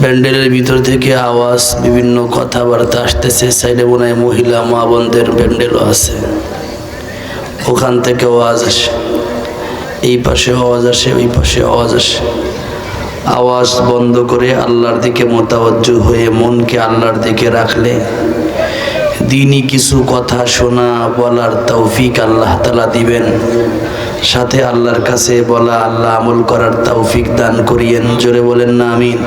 প্যান্ডেলের ভিতর থেকে আওয়াজ, বিভিন্ন কথাবার্তা আসতেছে। সাইডে মনে হয় মহিলা মা বোনদের প্যান্ডেলও আছে, ওখান থেকে আওয়াজ আসে, এই পাশে আওয়াজ আসে, ওই পাশে আওয়াজ আসে। আওয়াজ বন্ধ করে আল্লাহর দিকে মোতাবজ্জু হয়ে মনকে আল্লাহর দিকে রাখলে দিনই কিছু কথা শোনা বলার তৌফিক আল্লাহ তাআলা দিবেন। সাথে আল্লাহর কাছে বলা, আল্লাহ আমল করার তৌফিক দান করিয়েন। জোরে বলেন না আমিন।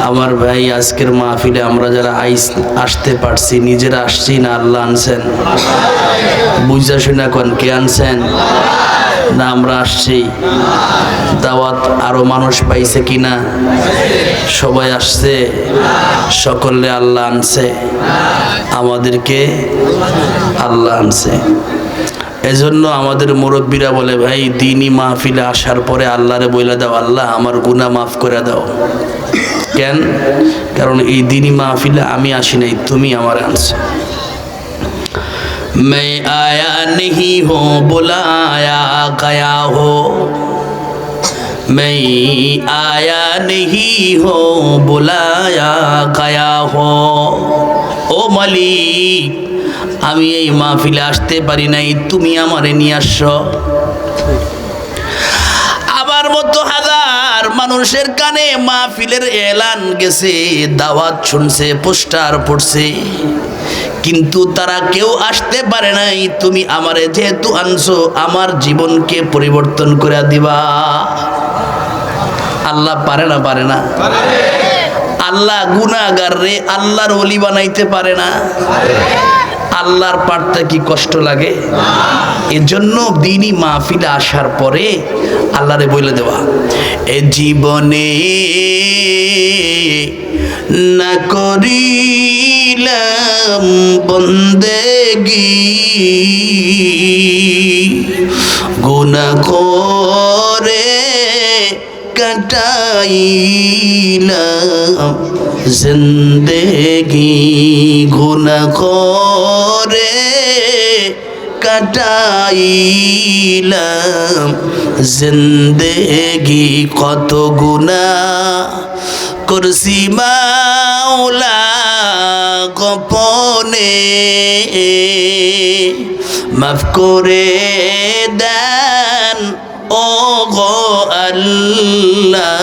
আমার ভাই, আজকের মাহফিলে আমরা যারা আসতে পারছি, নিজেরা আসছি না আল্লাহ আনছেন? বুঝা শুনা কোন কে আনছেন? না আমরা আসছি? দাওয়াত আরো মানুষ পাইছে কিনা? সবাই আসছে? সকলে আল্লাহ আনছে? আমাদেরকে আল্লাহ আনছে। এজন্য আমাদের মুরব্বীরা বলে, ভাই দিনই মাহফিলে আসার পরে আল্লাহরে বইলা দাও, আল্লাহ আমার গুনাহ মাফ করে দাও। কেন? কারণ এই দিনই মাহফিলে আমি আসি নাই, তুমি আমার আনছো। मैं आया नहीं हो बुलाया गया हो, मैं आया नहीं हो बुलाया गया हो। ও মালিক, আমি এই মাহফিলে আসতে পারি নাই, তুমি আমারে নিয়ে আসছো। আমার মতো হাজার মানুষের কানে মাহফিলের এলান গেছে, দাওয়াত শুনছে, পোস্টার পড়ছে, কিন্তু তারা কেউ আসতে পারে নাই। তুমি আমারে যেহেতু আনছো, আমার জীবনকে পরিবর্তন করে দিবা। আল্লাহ পারে না? পারে না? আল্লাহ গুনাহগার রে আল্লাহর ওলি বানাইতে পারে না? আল্লাহর পারতে কি কষ্ট লাগে? এজন্য দিনই মাহফিলে আসার পরে আল্লাহরে বলে দেওয়া, এ জীবনে না করিলাম বন্দেগি, গুনাহ করে কাটাইলাম জিন্দেগি, গুনাহ করে কাটাইলাম জিন্দেগি। কত গুনাহ করছি মাওলা গোপনে, মাফ করে দেন ও গো আল্লাহ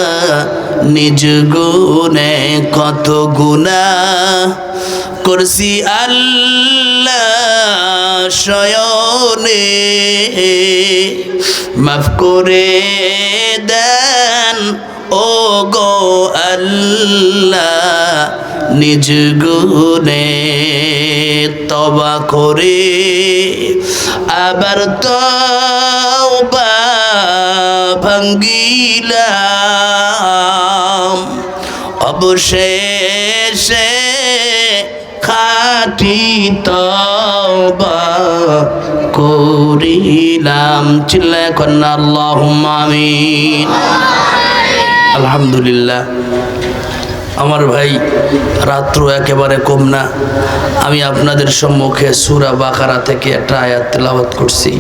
নিজ গুণে। কত গুনাহ করছি আল্লাহ শয়নে, মাফ করে দেন ও গো আল্লাহ নিজ গুণে। তওবা করে আবার তওবা ভাঙ্গিলাম, অবশেষে খাঁটি তওবা করিলাম। চিল্লায় কন্যা আল্লাহুম্মা আমিন। আলহামদুলিল্লাহ। আমার ভাই, রাত্র একেবারে কম না। আমি আপনাদের সম্মুখে সূরা বাকারা থেকে একটা আয়াত তেলাওয়াত করছি,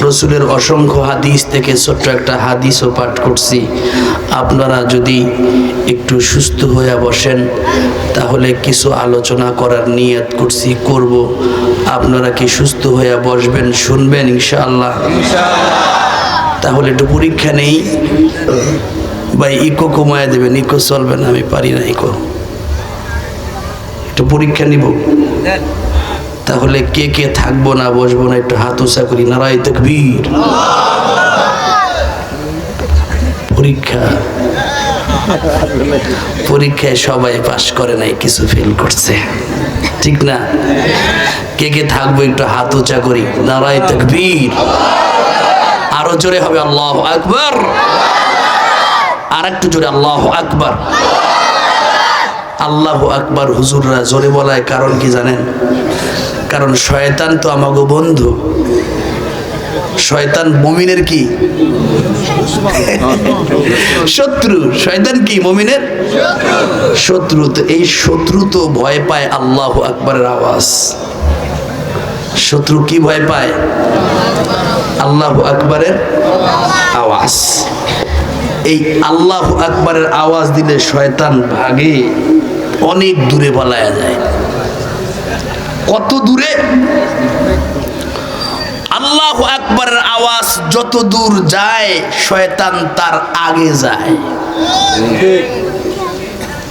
রাসূলের অসংখ্য হাদিস থেকে ছোট্ট একটা হাদিসও পাঠ করছি। আপনারা যদি একটু সুস্থ হয়ে বসেন তাহলে কিছু আলোচনা করার নিয়ত করছি, করব। আপনারা কি সুস্থ হয়ে বসবেন, শুনবেন ইনশাআল্লাহ? তাহলে একটু পরীক্ষা নেই ভাই, ইকো কমায় দেবেন, ইকো চলবে না, আমি পারি না ইকো। একটু পরীক্ষা নিব, তাহলে কে কে থাকবো না বসবো না একটু হাত উঁচা করি, নারায়ে তাকবীর। পরীক্ষা, পরীক্ষায় সবাই পাস করে নাই, কিছু ফেল করছে, ঠিক না? কে কে থাকবো একটু হাত উঁচা করি, নারায়ে তাকবীর। আরো জোরে হবে আল্লাহু আকবার, আর একটু জোরে আল্লাহু আকবার। আল্লাহু আকবার হুজুররা জোরে বলায় কারণ কি জানেন? কারণ শয়তান তো আমাগো বন্ধু। শয়তান মুমিনের কি শত্রু? শয়তান কি মুমিনের শত্রু। তো এই শত্রু তো ভয় পায় আল্লাহু আকবারের আওয়াজ। শত্রু কি ভয় পায়? আল্লাহু আকবারের আওয়াজ। এই আল্লাহু আকবারের আওয়াজ দিলে শয়তান ভাগে, অনেক দূরে পালায়া যায়। কত দূরে? আল্লাহু আকবারের আওয়াজ যত দূর যায় শয়তান তার আগে যায়।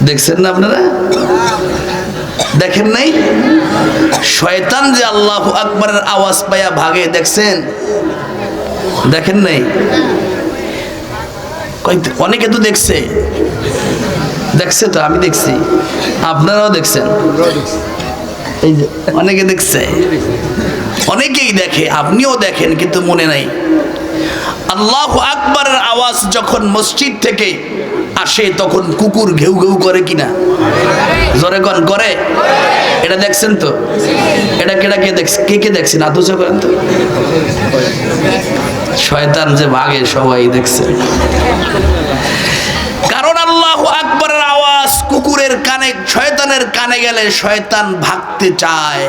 দেখছেন না আপনারা? দেখেন নাই? শয়তান যে আল্লাহু আকবারের আওয়াজ পাইয়া ভাগে, দেখছেন? দেখেন নাই? অনেকে তো দেখছে, দেখছে তো, আমি দেখছি, আপনারাও দেখছেন, এই যে অনেকে দেখছে, অনেকেই দেখে, আপনিও দেখেন, কিন্তু মনে নাই। আল্লাহু আকবারের আওয়াজ যখন মসজিদ থেকে আসে তখন কুকুর ঘেউ ঘেউ করে কিনা? জোরে কোন করে? এটা দেখছেন তো? এটা কেডা কে দেখছে? কে কে দেখছেন? আতুচা করেন তো। শয়তান যে ভাগে সবাই দেখছে। কারণ আল্লাহু আকবারের আওয়াজ কুকুরের কানে, শয়তানের কানে গেলে শয়তান ভাগতে চায়।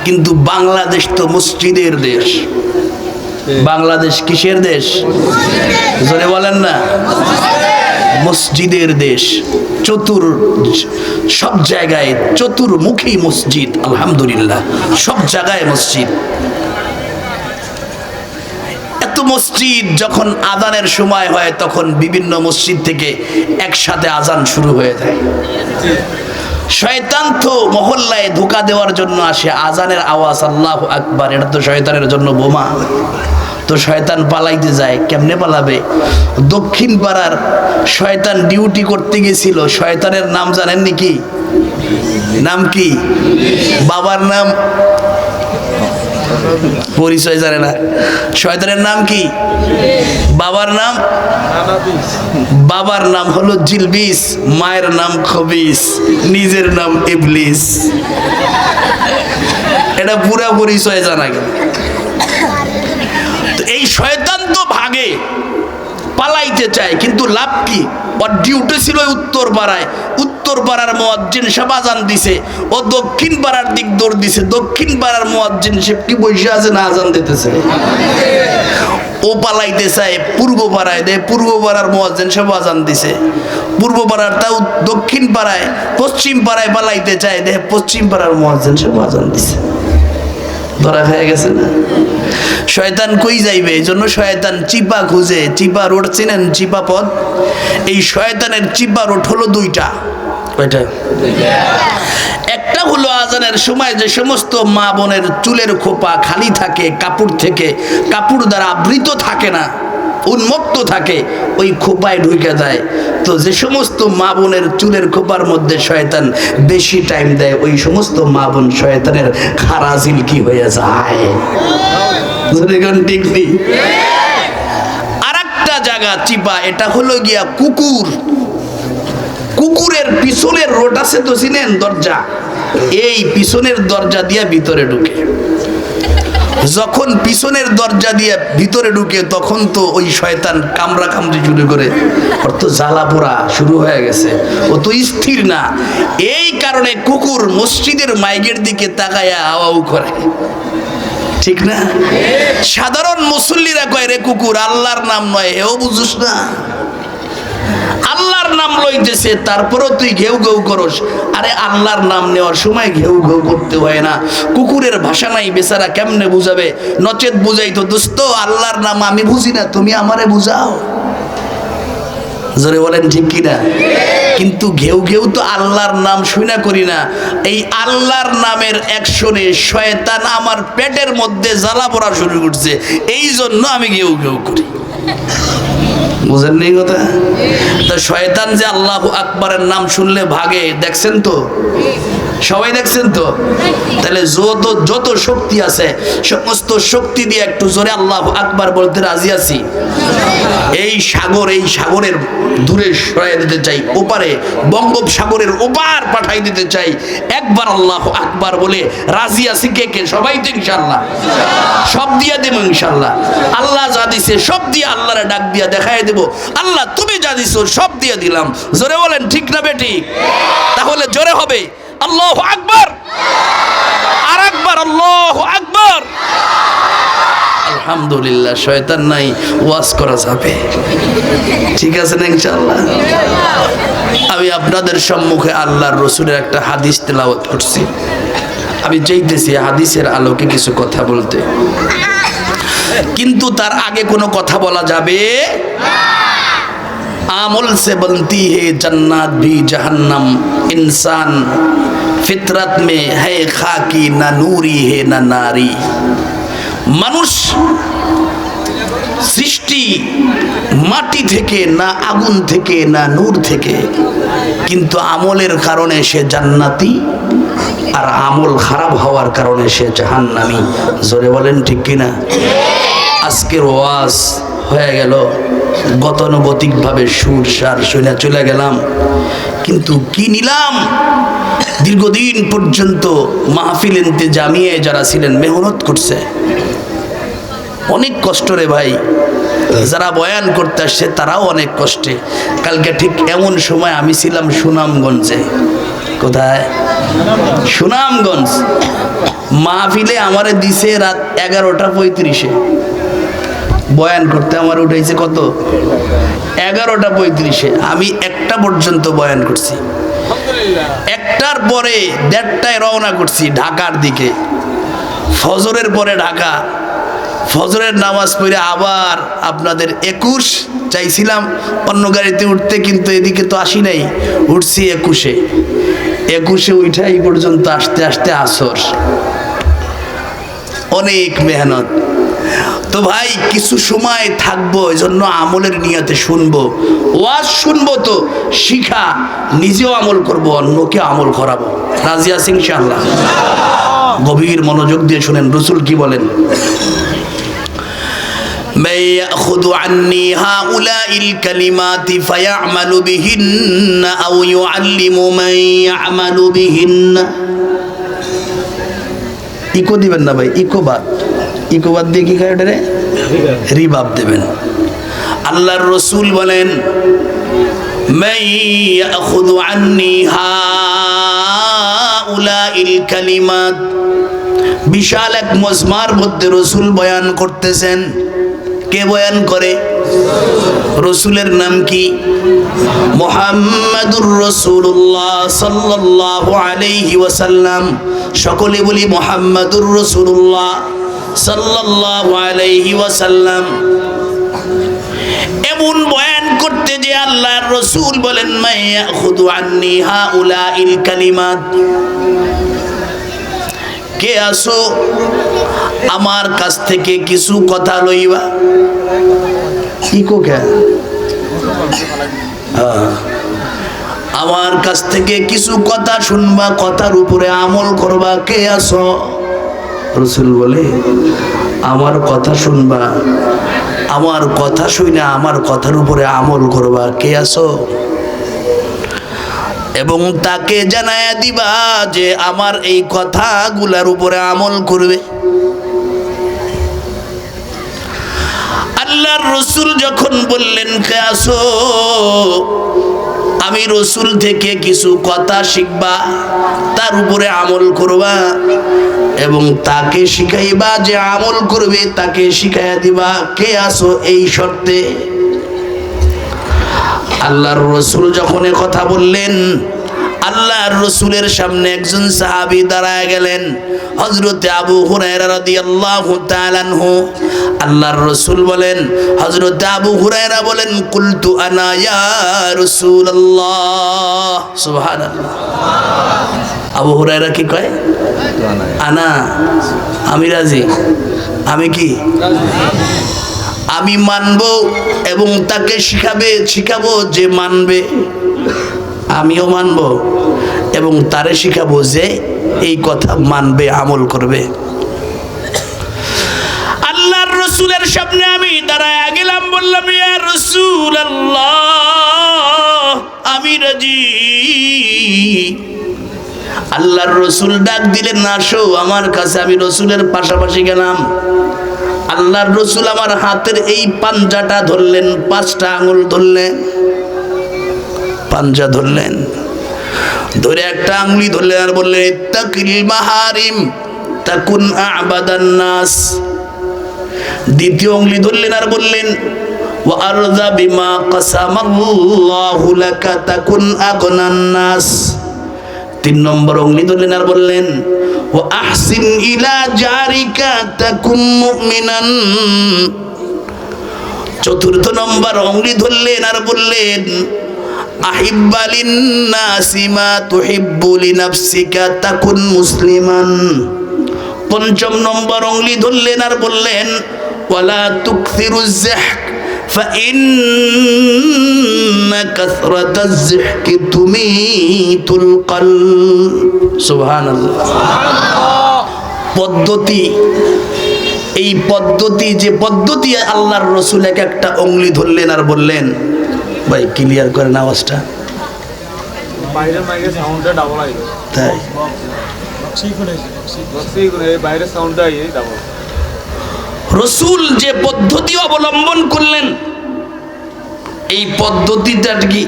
কিন্তু বাংলাদেশ তো মসজিদের দেশ। বাংলাদেশ কিসের দেশ? জোরে বলেন না। মসজিদের দেশ। সব জায়গায় চতুর্মুখী মসজিদ, আলহামদুলিল্লাহ, সব জায়গায় মসজিদ। এত মসজিদ, যখন আজানের সময় হয় তখন বিভিন্ন মসজিদ থেকে একসাথে আজান শুরু হয়ে যায়। শয়তান তো মহল্লায় ধোঁকা দেওয়ার জন্য আসে। আজানের আওয়াজ আল্লাহু আকবার, এটা তো শয়তানের জন্য বোমা। তো শয়তান পালাইতে যায়। কেমনে পালাবে? দক্ষিণ পাড়ার শয়তান ডিউটি করতে গেছিল। শয়তানের নাম জানেন নাকি? নাম কি? বাবার নাম পরিচয় জানে না। শয়তানের নাম কি? বাবার নাম? বাবার নাম হলো জিলবিস, মায়ের নাম খবিস, নিজের নাম ইবলিস। এটা পুরা পরিচয় জানা গেল। এই শয়তান তো ভাগে, পালাইতে চায়, কিন্তু লাভ কি? ওর ডিউটি ছিল উত্তর পাড়ায়। উত্তর পাড়ার মুয়াজ্জিন সাহেব আজান দিছে, ও দক্ষিণ পাড়ার দিক দৌড় দিছে। দক্ষিণ পাড়ার মুয়াজ্জিন সাহেব কি বসে আছে না আজান দিতেছে? ও পালাইতে চায় পূর্ব পাড়ায়, দেয় পূর্ব পাড়ার মুয়াজ্জিন সাহেব আজান দিছে। পূর্ব পাড়ার তাও দক্ষিণ পাড়ায়, পশ্চিম পাড়ায় পালাইতে চায়, দেয় পশ্চিম পাড়ার মুয়াজ্জিন সাহেব আজান দিছে। ধরা খেয়ে গেছে না? শয়তান কই যাইবে? এই জন্য শয়তান চিপা খুঁজে। চিপা রোড চিনেন? চিপা পথ। এই শয়তানের চিপা রোড হলো দুইটা। কয়টা? একটা হলো আজানের সময় যে সমস্ত মা বোনের চুলের খোপা খালি থাকে, কাপড় থেকে, কাপড় দ্বারা আবৃত থাকে না, উন্মুক্ত থাকে, ওই খোপায় ঢুকে যায়। তো যে সমস্ত মা বোনের চুলের খোপার মধ্যে শয়তান বেশি টাইম দেয়, ওই সমস্ত মা বোন শয়তানের খারাজিল কি হয়ে যায়। ঠিক নেই? আর একটা জায়গা চিপা, এটা হলো গিয়া কুকুর। কুকুরের পিছনের রোড আছে তো, চিনেন? দরজা। এই পিছনের দরজা দিয়ে ভিতরে ঢুকে। যখন পিছনের দরজা দিয়ে ভিতরে ঢুকে তখন তো ওই শয়তান কামড়া কামড়ি শুরু করে, অর্থ জ্বালা পোড়া শুরু হয়ে গেছে। ও তো স্থির না। এই কারণে কুকুর মসজিদের মাইকের দিকে তাকায়া আওয়াও করে, ঠিক না? সাধারণ মুসল্লিরা কয়, রে কুকুর, আল্লাহর নাম নয়, এও বুঝুস না? আল্লাহর নাম লইতেছে, তারপরও তুই ঘেউ ঘেউ করস। আরে আল্লাহর নাম নেওয়ার সময় ঘেউ ঘেউ করতে হয় না। কুকুরের ভাষা নাই, বেচারা কেমনে বুঝাবে? নচেত বুঝাই তো, দোস্ত আল্লাহর নাম আমি বুঝি না, তুমি আমারে বুঝাও। জোরে বলেন ঠিক কিনা? কিন্তু ঘেউ ঘেউ তো আল্লাহর নাম শুনা করি না। এই আল্লাহর নামের অ্যাকশনে শয়তান আমার পেটের মধ্যে জ্বালা পোড়া শুরু করছে, এই জন্য আমি ঘেউ ঘেউ করি। বুঝেন নি কথা? তো শয়তান যে আল্লাহু আকবারের নাম শুনলে ভাগে, দেখছেন তো? সবাই দেখছেন তো? তাহলে যত শক্তি আছে সমস্ত শক্তি দিয়ে একটু জোরে আল্লাহু আকবার বলতে রাজি আছি। এই সাগরের দূরে সরাই দিতে চাই, ওপারে বঙ্গোপসাগরের ওপার পাঠাই দিতে চাই। একবার আল্লাহু আকবার বলে রাজি আছি কে কে? সবাই তো ইনশাআল্লাহ। সব দিয়া দেব ইনশাআল্লাহ। আল্লাহ যা দিছে সব দিয়ে আল্লাহরে ডাক দিয়া দেখাই দেব, আল্লাহ তুমি যা দিছো সব দিয়ে দিলাম। জোরে বলেন ঠিক না বেঠিক? তাহলে জোরে হবে আল্লাহু আকবার, আর একবার আল্লাহু আকবার। আলহামদুলিল্লাহ, শয়তান নাই, ওয়াজ করা যাবে। ঠিক আছে না ইনশাআল্লাহ? আমি আপনাদের সম্মুখে আল্লাহর রসুলের একটা হাদিস তেলাওয়াত করছি। আমি চাইতেছি হাদিসের আলোকে কিছু কথা বলতে, কিন্তু তার আগে কোনো কথা বলা যাবে আমল से बनती है जन्नत भी जहन्नम, इंसान फितरत में है खाकी, ना नूरी है ना नारी। মানুষ সৃষ্টি মাটি থেকে, না আগুন থেকে, না নূর থেকে, কিন্তু আমলের কারণে সে জান্নাতি, আর আমল খারাপ হওয়ার কারণে সে জাহান্নামী। জোরে বলেন ঠিক কিনা? আজকের ওয়াজ হয়ে গেল গতানুগতিকভাবে সুর সার শুনে চলে গেলাম, কিন্তু কি নিলাম? দীর্ঘদিন পর্যন্ত মাহফিল ইন্তেজামিয়ে যারা ছিলেন মেহনত করছে, অনেক কষ্ট রে ভাই। যারা বয়ান করতে আসছে তারাও অনেক কষ্টে। কালকে ঠিক এমন সময় আমি ছিলাম সুনামগঞ্জে। কোথায়? সুনামগঞ্জ। মাহফিলে আমারে দিছে রাত 11:35-এ বয়ান করতে। আমার উঠেছে কত? 11:35-এ। আমি 1টা পর্যন্ত বয়ান করছি। 1টার পরে 1:30টায় রওনা করছি ঢাকার দিকে। ফজরের পরে ঢাকা, ফজরের নামাজ পড়ে আবার আপনাদের 21 চাইছিলাম অন্য গাড়িতে উঠতে, কিন্তু এদিকে তো আসি নাই, উঠছি 21-এ উঠা এই পর্যন্ত আসতে আসতে আসর। অনেক মেহনত। তো ভাই কিছু সময় থাকবো, এই জন্য আমলের নিয়তে শুনবো, ওয়াজ শুনবো, তো শিখা, নিজেও আমল করবো, অন্যকে আমল করাবো। রাজি আছি ইনশাআল্লাহ? গভীর মনোযোগ দিয়ে শুনেন রসুল কি বলেন। من يأخذ عني هؤلاء الكلمات فيعمل بهن أو يعلم من يعمل بهن। ইকো দিবেন না ভাই, ইকো বাদ দিয়ে কি খায় ওটারে? রিবাব দেবেন। আল্লাহর রসুল বলেন من يأخذ عني هؤلاء الكلمات। বিশাল এক মজমার মধ্যে রসুল বয়ান করতেছেন। কে বয়ান করে? রসুলের নাম কি? মুহাম্মাদুর রাসূলুল্লাহ সাল্লাল্লাহু আলাইহি ওয়াসাল্লাম। সকলে বলি মুহাম্মাদুর রাসূলুল্লাহ সাল্লাল্লাহু আলাইহি ওয়াসাল্লাম। এমন বয়ান করতে যে আল্লাহর রসুল বলেন মান ইয়াখুযু আন্নী হাউলাইল কালিমাত। কে আসো আমার কাছ থেকে কিছু কথা লইবা। ইকো কে? আমার কাছ থেকে কিছু কথা শুনবা, কথার উপরে আমল করবা। কে আসো? রসুল বলে আমার কথা শুনবা, আমার কথা শুনে আমার কথার উপরে আমল করবা। কে আসো? এবং তাকে জানায়া দিবা যে আমার এই কথাগুলোর উপরে আমল করবে। আল্লাহর রসুল যখন বললেন কে আসো, আমি রসুল থেকে কিছু কথা শিখবা, তার উপরে আমল করবা, এবং তাকে শিখাইবা যে আমল করবে, তাকে শিখাইয়া দিবা। কে আসো? এই শর্তে। আল্লাহর রসুল যখন কথা বললেন, আল্লাহর রসুলের সামনে একজন সাহাবী দাঁড়ায় গেলেন, হযরত আবু হুরায়রা রাদিয়াল্লাহু তাআলা আনহু। আল্লাহর রসুল বলেন, হযরত আবু হুরায়রা বলেন, কুলতু আনা ইয়া রাসূলুল্লাহ। সুবহানাল্লাহ। আবু হুরায়রা কি কয়? আনা, আমি রাজি। আমি কি? আমি মানবো এবং তাকে শিখাবো যে মানবে। আমিও মানবো এবং তারে শিখাবো যে এই কথা মানবে, আমল করবে। আল্লাহর রসুলের সামনে আমি দাঁড়ায় গেলাম, বললাম ইয়া রাসূলুল্লাহ, আমি রাজি। আল্লাহর রসুল ডাক দিলেন, আসো আমার কাছে। আমি রসুলের পাশাপাশি গেলাম। আল্লাহর রসুল আমার হাতের এই পাঞ্জাটা ধরলেন, 5টা আঙুল ধরলেন, পাঞ্জা ধরলেন, ধরে একটা আঙুলি ধরলেন আর বললেন, ইত্তাকিল মাহারিম তাকুন আ'বাদান নাস। দ্বিতীয় আঙ্গুলি ধরলেন আর বললেন ওয়া আরযা বিমা কাসামাল্লাহু লাকা তাকুন আগনান নাস। 3 নম্বর আঙ্গুলি ধরলেন আর বললেন ওয়া আহসিন ইলা জারিকা তাকুন মুমিনান। 4র্থ নম্বর আঙ্গুলি ধরলেন আর বললেন আহিব্বা লিন্নাসি মা তুহিব্বু লিনাফসিকা তাকুন মুসলিমান। 5ম নম্বর আঙ্গুলি ধরলেন আর বললেন ওয়ালা তুকসিরুজ যাহক ফাইন্না কাসরাতাজ যাহকি তুমিতুল কলব। সুবহানাল্লাহ। পদ্ধতি, এই পদ্ধতি যে পদ্ধতি আল্লাহর রাসূল এক একটা আঙ্গুলি ধরলেন আর বললেন, ভাই ক্লিয়ার করেন আওয়াজটা, বাইরের মাইকের সাউন্ডটা ডাবল আই তাই বাইরের সাউন্ডটা আই ডাবল। রাসূল যে পদ্ধতি অবলম্বন করলেন, এই পদ্ধতিটা কি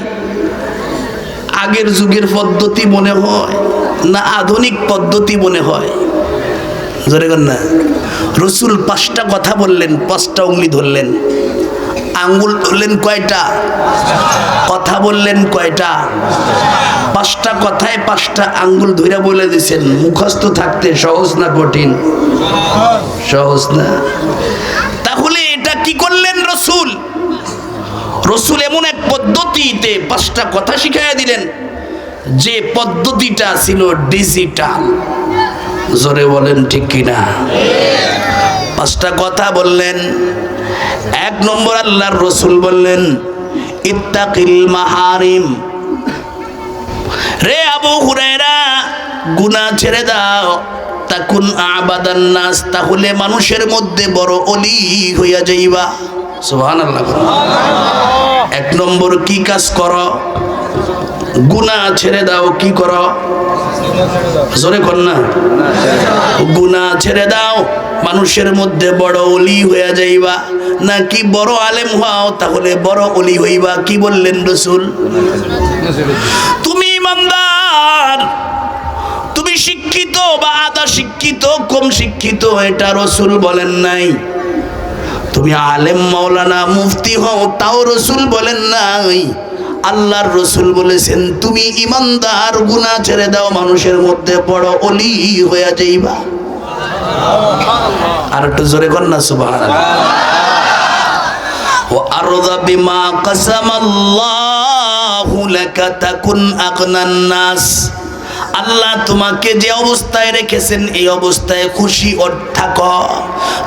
আগের যুগের পদ্ধতি মনে হয় না আধুনিক পদ্ধতি মনে হয়? জোরে কর না। রাসূল 5টা কথা বললেন, 5টা আঙ্গুলি ধরলেন, আঙ্গুল ধরলেন কয়টা? কথা বললেন কয়টা? 5টা কথায় 5টা আঙ্গুল ধইরা বলে দিয়েছেন। মুখস্থ থাকতে সহজ না কঠিন? সহজ না। তাহলে এটা কি করলেন রাসূল? রাসূল এমন এক পদ্ধতিতে 5টা কথা শিখাইয়া দিলেন যে পদ্ধতিটা ছিল ডিজিটাল। জোরে বলেন ঠিক কিনা? 5টা কথা বললেন। 1 নম্বর আল্লাহর রাসূল বললেন ইত্তাকিল মাহারিম। রে আবু হুরায়রা, গুনাহ ছেড়ে দাও, তাকুন আবাদান নাস, তাহলে মানুষের মধ্যে বড় ওলি হইয়া যাইবা। সুবহানাল্লাহ। 1 নম্বর কি কাজ করো? গুনাহ ছেড়ে দাও। কি করো? জোরে কর না। গুনাহ ছেড়ে দাও, মানুষের মধ্যে বড় ওলি হইয়া যাইবা। নাকি বড় আলেম হও, তাহলে বড় ওলি হইবা। কি বললেন রাসূল? তুমি ইমানদার, তুমি শিক্ষিত বা আধা শিক্ষিত, কম শিক্ষিত, এটা রাসূল বলেন নাই। তুমি আলেম মাওলানা মুফতি হও, তাও রাসূল বলেন নাই। আল্লাহর রাসূল বলেছেন তুমি ইমানদার, গুনাহ ছেড়ে দাও, মানুষের মধ্যে বড় ওলি হইয়া যাইবা। আর একটু জোরে কর না সুবহানাল্লাহ। ওয়া আরযা বিমা কাসামাল্লাহু লাকা তাকুন আগনান নাস। আল্লাহ তোমাকে যে অবস্থায় রেখেছেন এই অবস্থায় খুশি থাকো,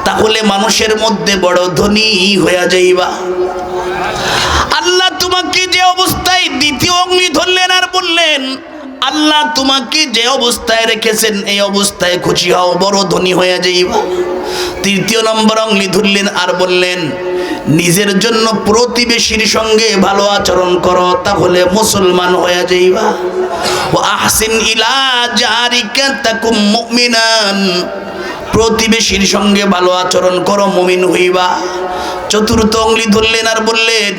তাহলে মানুষের মধ্যে বড় ধনী হইয়া যাইবা। আল্লাহ তোমাকে যে অবস্থায়, দ্বিতীয় আঙ্গুলি ধরলেন আর বললেন আল্লাহ তোমাকে যে অবস্থায় রেখেছেন এই অবস্থায় খুশি হও, বড় ধনী হয়ে যাইবা। 3য় নম্বর আঙ্গুলি ধরলেন আর বললেন নিজের জন্য প্রতিবেশীর সঙ্গে ভালো আচরণ করো, তাহলে মুসলমান হয়ে যাইবা। ওয়া আহসিন ইলা জারিকা তাকুম মুমিনান, প্রতিবেশীর সঙ্গে ভালো আচরণ করো, মুমিন হইবা। 4র্থ আঙ্গুলি ধরলেন আর বললেন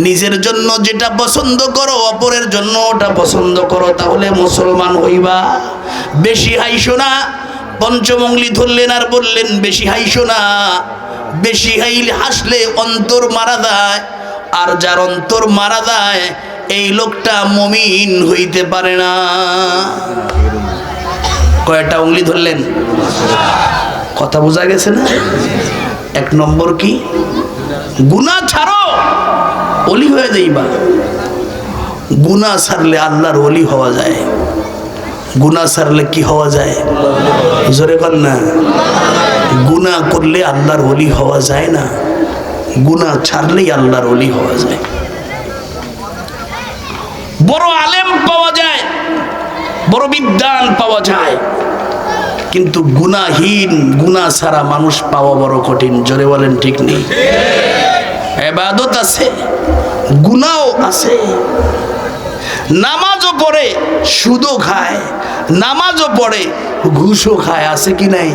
নিজের জন্য যেটা পছন্দ করো অপরের জন্য ওটা পছন্দ করো, তাহলে মুসলমান হইবা। বেশি হাইসো না। 5ম আঙ্গুলি ধরলেন আর বললেন বেশি হাইসো না, বেশি হাসলে অন্তর মারা যায়, আর যার অন্তর মারা যায় এই লোকটা মুমিন হইতে পারে না। কয়টা আঙ্গুলি ধরলেন? কথা বোঝা গেছে না? 1 নম্বর কি? গুনাহ ছাড়ো, ওলি হয়ে যাইবা। গুনাহ ছাড়লে আল্লাহর ওলি হওয়া যায়। গুনাহ ছাড়লে কি হওয়া যায়? জোরে বল না। গুনাহ করলে আল্লাহর ওলি হওয়া যায় না, গুনাহ ছাড়লেই আল্লাহর ওলি হওয়া যায়। বড় আলেম পাওয়া যায়, বড় বিদ্বান পাওয়া যায়, কিন্তু গুনাহীন, গুনাহ ছাড়া মানুষ পাওয়া বড় কঠিন। জোরে বলেন ঠিক নেই? ইবাদত আছে, গুনাহও আছে, নামাজও পড়ে, সুদও খায়, নামাজও পড়ে, ঘুষও খায়, আছে কি নাই?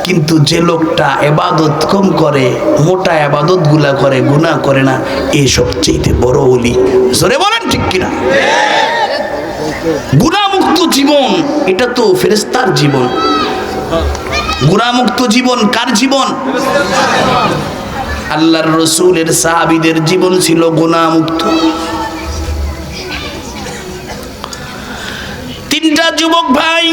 কিন্তু যে লোকটা ইবাদত কম করে, মোটা ইবাদত গুলা করে, গুনাহ করে না, এই সবচেয়ে বড় ওলি। জোরে বলেন ঠিক কিনা? গুনাহমুক্ত জীবন, এটা তো ফেরেশতার জীবন। গুনাহমুক্ত জীবন কার জীবন? আল্লাহর রাসূলের সাহাবীদের জীবন ছিল গুনাহমুক্ত। তিনটা যুবক ভাই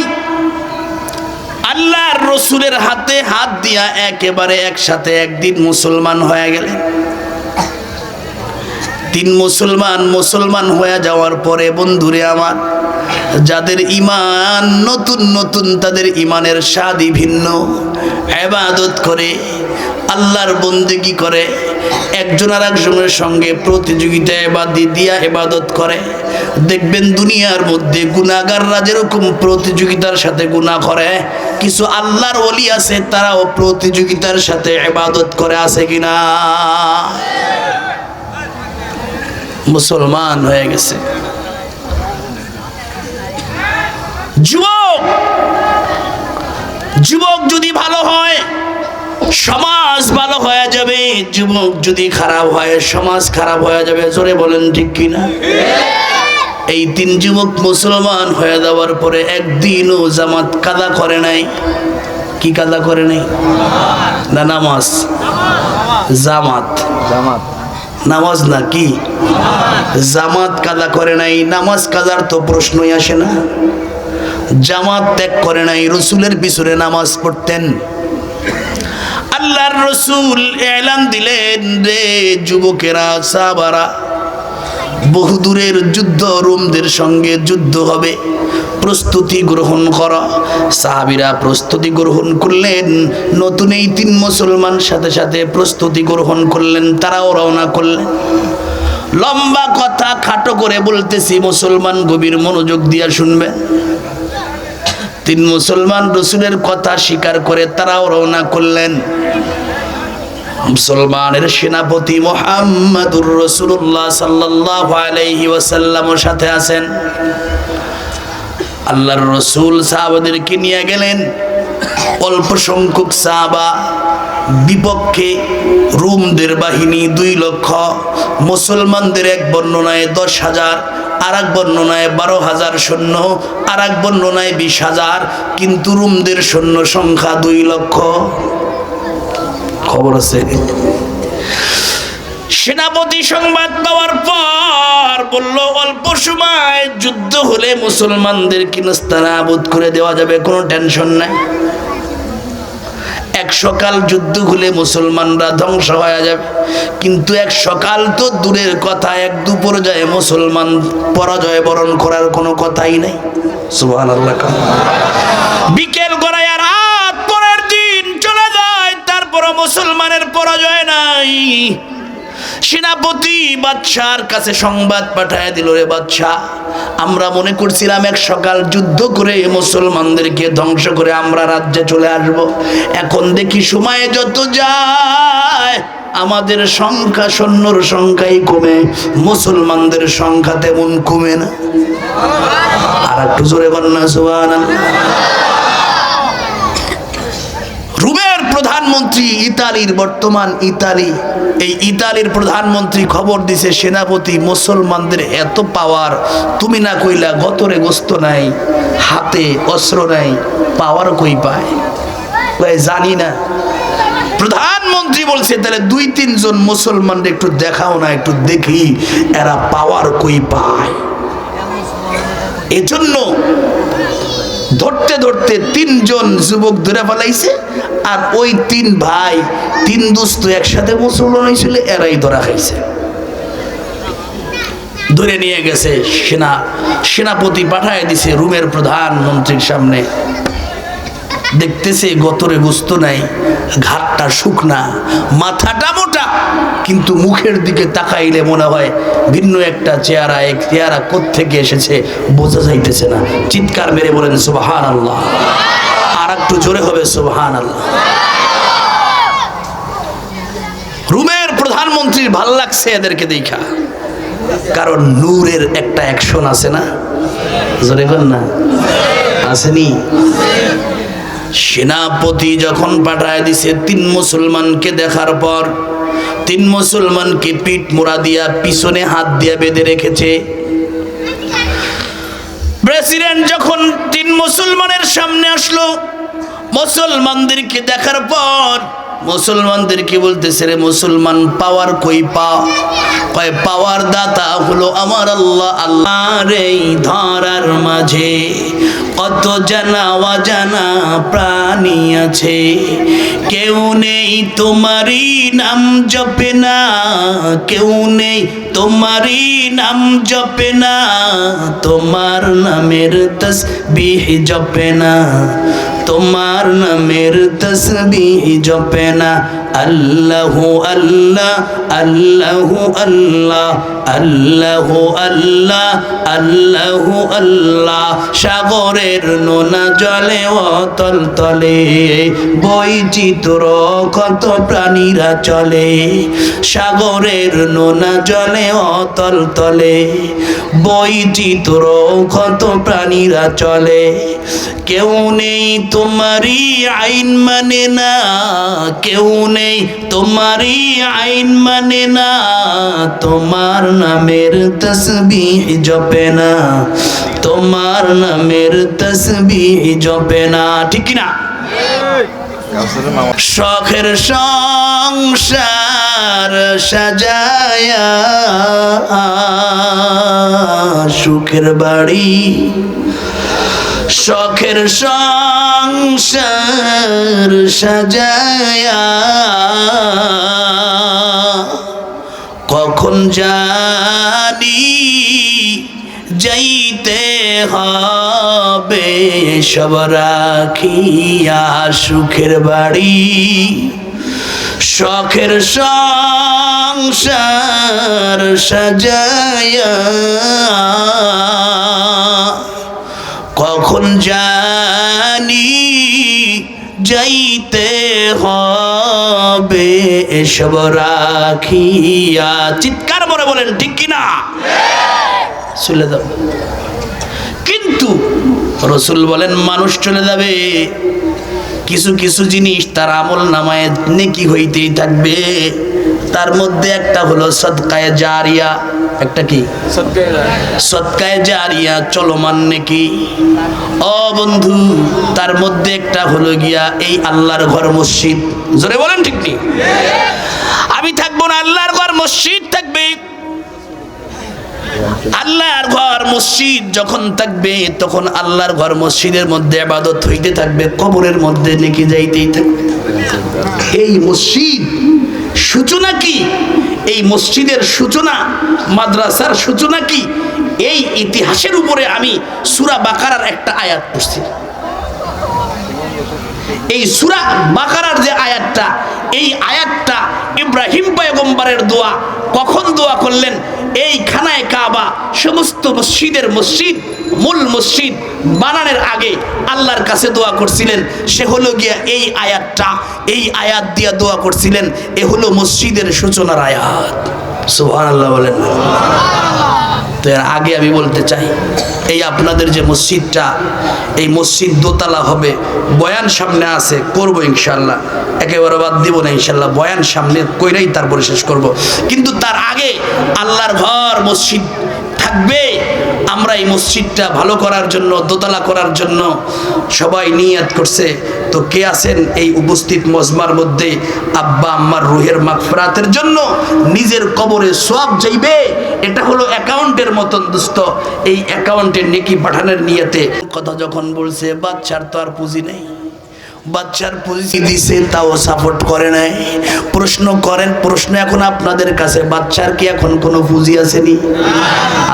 আল্লাহর রাসূলের হাতে হাত দিয়া একেবারে একসাথে একদিন মুসলমান হয়ে গেলেন। তিন মুসলমান হয়ে যাওয়ার পরে বন্ধুরে আমার, যাদের ঈমান নতুন নতুন, তাদের ঈমানের স্বাদই ভিন্ন, ইবাদত করে আল্লাহর বন্দেগী করে, একজন আর একজনের সঙ্গে প্রতিযোগিতায় দিয়া ইবাদত করে। দেখবেন দুনিয়ার মধ্যে গুনাহগাররা যেরকম প্রতিযোগিতার সাথে গুনাহ করে, কিছু আল্লাহর ওলি আছে তারাও প্রতিযোগিতার সাথে ইবাদত করে, আছে কিনা? মুসলমান হয়ে গেছে। যুবক যদি ভালো হয় সমাজ ভালো হয়ে যাবে, যুবক যদি খারাপ হয় সমাজ খারাপ হয়ে যাবে। জোরে বলেন ঠিক কিনা? এই তিন যুবক মুসলমান হয়ে যাওয়ার পরে একদিনও জামাত কাদা করে নাই। কি কাদা করে নাই? না নামাজ, জামাত নামাজ না কি জামাত কাদা করে নাই। নামাজ কাদার তো প্রশ্নই আসে না। জামাত ত্যাগ করে নাই, রাসূলের পিছনে নামাজ পড়তেন। আল্লাহর রাসূল এলান দিলেন, রে যুবকেরা, সাহাবারা, বহুদূরের যুদ্ধ, রোমদের সঙ্গে যুদ্ধ হবে, প্রস্তুতি গ্রহণ করা। সাহাবীরা প্রস্তুতি গ্রহণ করলেন। নতুন এই তিন মুসলমান সাথে সাথে প্রস্তুতি গ্রহণ করলেন, তারাও রওনা করলেন। লম্বা কথা খাটো করে বলতেছি, মুসলমান গভীর মনোযোগ দিয়া শুনবেন। তিন মুসলমান রাসূলের কথা স্বীকার করে তারাও রওনা করলেন। মুসলমানের সেনাপতি মুহাম্মাদুর রাসূলুল্লাহ সাল্লাল্লাহু আলাইহি ওয়াসাল্লামের সাথে আছেন। আল্লাহর রাসূল সাহাবাদেরকে নিয়ে গেলেন। অল্প সংখ্যক সাহাবা, বিপক্ষে রোমদের বাহিনী 2 লক্ষ, মুসলমানদের এক বর্ণনায় 10,000, আর এক বর্ণনায় 12,000 সৈন্য, আর এক বর্ণনায় 20,000, কিন্তু রোমদের সৈন্য সংখ্যা 2 লক্ষ। খবর আছে। সেনাপতি সংবাদ পাওয়ার পর বলল, অল্প সময় যুদ্ধ হলে মুসলমানদেরকে নাস্তানাবুদ করে দেওয়া যাবে, কোনো টেনশন নাই। এক সকাল যুদ্ধ হলে মুসলমানরা ধ্বংস হয়ে যাবে, কিন্তু এক সকাল তো দূরের কথা, এক দুপুর যায় মুসলমান পরাজয় বরণ করার কোনো কথাই নাই। সুবহানাল্লাহ। বিকেল গড়ায় রাত, পরের দিন চলে যায়, তারপরও মুসলমানের পরাজয় নাই। সেনাপতি বাদশার কাছে সংবাদ পাঠায় দিল, রে বাদশা, আমরা মনে করছিলাম এক সকাল যুদ্ধ করে মুসলমানদেরকে ধ্বংস করে আমরা রাজ্যে চলে আসব, এখন দেখি সময়ে যত যায় আমাদের সংখ্যা, সৈন্যর সংখ্যাই কমে, মুসলমানদের সংখ্যা তেমন কমে না। আর একটু জোরে বলেন না সুবহানাল্লাহ। রোমের প্রধানমন্ত্রী, ইতালির, বর্তমান ইতালি, এই ইতালির প্রধানমন্ত্রী খবর দিছে, সেনাপতি মুসলমানদের এত পাওয়ার, তুমি না কইলা গতরে গোস্ত নাই, হাতে অস্ত্র নাই, পাওয়ার কই পায়? জানি না। প্রধানমন্ত্রী বলছে, তাহলে 2-3 জন মুসলমানদের একটু দেখাও না, একটু দেখি এরা পাওয়ার কই পায়। এজন্য ধরতে ধরতে 3 জন যুবক ধরে ফেলাইছে, আর ওই 3 ভাই, 3 দোস্ত একসাথে মুসলমান হয়েছিল, এরাই ধরা খাইছে। ধরে নিয়ে গেছে সেনাপতি পাঠায় দিছে রোমের প্রধানমন্ত্রীর সামনে। দেখতেছে গতরে গোস্ত নাই, ঘাটটা শুকনা, মাথাটা মোটা, কিন্তু মুখের দিকে তাকাইলে মনে হয় ভিন্ন একটা চেহারা। এক চেহারা কোত্থেকে এসেছে বোঝা যাইতেছে না। চিৎকার মেরে বলেন সুবহানাল্লাহ। আর একটু জোরে হবে সুবহানাল্লাহ। রোমের প্রধানমন্ত্রীর ভাল লাগছে এদেরকে দেখা, কারণ নূরের একটা অ্যাকশন আছে না, জোরে বল না, আসেনি? সেনাপতি যখন পাঠায় দিছে 3 মুসলমানকে দেখার পর, 3 মুসলমানকে পিঠ মোড়া দিয়া পিছনে হাত দিয়া বেঁধে রেখেছে। প্রেসিডেন্ট যখন 3 মুসলমানের সামনে আসলো, মুসলমানদেরকে দেখার পর মুসলমানদেরকে বলতেছে, রে মুসলমান, পাওয়ার কই পাও? কয় পাওয়ার দাতা হলো আমার আল্লাহ। আল্লাহর এই ধরার মাঝে কত জানা অজানা প্রাণী আছে, কেউ নেই তোমারই নাম জপে না, কেউ নেই তোমারই নাম জপে না, তোমার নামের তসবিহ জপে না, তোমার নামের তসবিহ জপে না। আল্লাহু আল্লাহ আল্লাহু আল্লাহ আল্লাহু আল্লাহ আল্লাহু আল্লাহ। সাগরের নোনা জলে অতল তলে বৈচিত্র্য কত প্রাণীরা চলে, সাগরের নোনা জলে অতল তলে বৈচিত্র্য কত প্রাণীরা চলে, কেউ নেই তোমারই আইন মানে না, কেউ নেই তোমারই আইন মানে না, তোমার নামের তসবিহ জপে না, তোমার নামের তসবিহ জপে না। ঠিক কি না? শখের সংসার সাজায়া সুখের বাড়ি, শখের সংসার সাজায়া কখন জানি যাইতে হবে সব রাখিয়া সুখের বাড়ি, শখের সংসার সাজায়া কখন জানি যাইতে হবে এসব রাখিয়া। চিৎকার করে বলেন ঠিক কিনা? চলে যাও। কিন্তু রসুল বলেন মানুষ চলে যাবে, কিছু কিছু জিনিস তার আমল নামায় নেকি হইতেই থাকবে। তার মধ্যে একটা হলো সদকায়ে জারিয়া। একটা কি? সদকায়ে জারিয়া, চলমান নেকি। ও বন্ধু, তার মধ্যে একটা হলো গিয়া এই আল্লাহর ঘর মসজিদ। জোরে বলেন ঠিক নেই? আমি থাকবো না, আল্লাহর ঘর মসজিদ থাকবে। আল্লাহর ঘর মসজিদ যখন থাকবে তখন আল্লাহর ঘর মসজিদের মধ্যে ইবাদত হইতে থাকবে, কবরের মধ্যে নেকি যাইতেই থাকবে। এই মসজিদ সূচনা কি? এই মসজিদের সূচনা, মাদ্রাসার সূচনা কি? এই ইতিহাসের উপরে আমি সূরা বাকারার একটা আয়াত পড়ছি। এই সূরা বাকারার যে আয়াতটা, এই আয়াতটা ইব্রাহিম পয়গম্বরের দোয়া। কখন দোয়া করলেন? এই খানায় কাবা, সমস্ত মসজিদের মসজিদ, মূল মসজিদ বানানোর আগে আল্লাহর কাছে দোয়া করছিলেন। সে হলো গিয়া এই আয়াতটা, এই আয়াত দিয়া দোয়া করছিলেন। এ হলো মসজিদের সূচনার আয়াত। সুবহানাল্লাহ বলেন। তো এর আগে আমি বলতে চাই, এই আপনাদের যে মসজিদটা, এই মসজিদ দোতলা হবে। বয়ান সামনে আছে, করবো ইনশাল্লাহ, একেবারে বাদ দিব না ইনশাল্লাহ। বয়ান সামনে কইরাই তারপরে শেষ করব। কিন্তু তার আগে আল্লাহর ঘর মসজিদ থাকবে। আমরা এই মসজিদটা ভালো করার জন্য, দোতলা করার জন্য সবাই নিয়ত করছে। তো কে আছেন এই উপস্থিত মজমার মধ্যে আব্বা আম্মার রুহের মাগফিরাতের জন্য নিজের কবরে সওয়াব যাইবে? এটা হলো অ্যাকাউন্টের মতন দোস্ত। এই অ্যাকাউন্টে নেকি পাঠানোর নিয়তে কথা যখন বলছে, বাচ্চার তো আর পুঁজি নেই, বাচ্চার পুঁজি দিছে তাও সাপোর্ট করে নাই। প্রশ্ন করেন, প্রশ্ন এখন আপনাদের কাছে, বাচ্চার কি এখন কোনো পুঁজি আসেনি?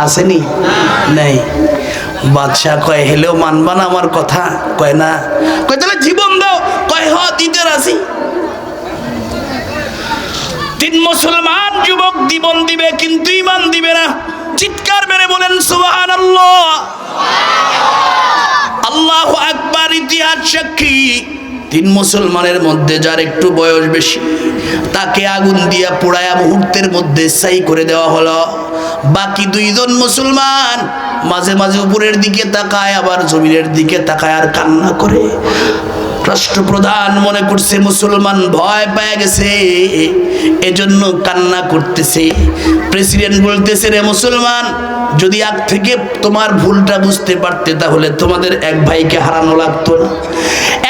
আসেনি? নাই। বাচ্চা কয় হেলেও মানবা না আমার কথা? কয় না। কয় তাহলে জীবন দাও? কয় হ দিতে রাজি। তিন মুসলমান যুবক জীবন দিবে কিন্তু ঈমান দিবে না। চিৎকার মেরে বলেন সুবহানাল্লাহ। আল্লাহু আকবার। ইতিহাস সাক্ষী, তিন মুসলমানের মধ্যে যার একটু বয়স বেশি তাকে আগুন দিয়া পোড়ায়া মুহূর্তের মধ্যে ছাই করে দেওয়া হলো। বাকি দুইজন মুসলমান মাঝে মাঝে উপরের দিকে তাকায়, আবার জমিনের দিকে তাকায় আর কান্না করে। রাষ্ট্রপ্রধান মনে করছে মুসলমান ভয় পেয়ে গেছে, এজন্য কান্না করতেছে। প্রেসিডেন্ট বলতেছে, রে মুসলমান, যদি আগ থেকে তোমার ভুলটা বুঝতে পারতে তাহলে তোমাদের এক ভাইকে হারানো লাগতো না।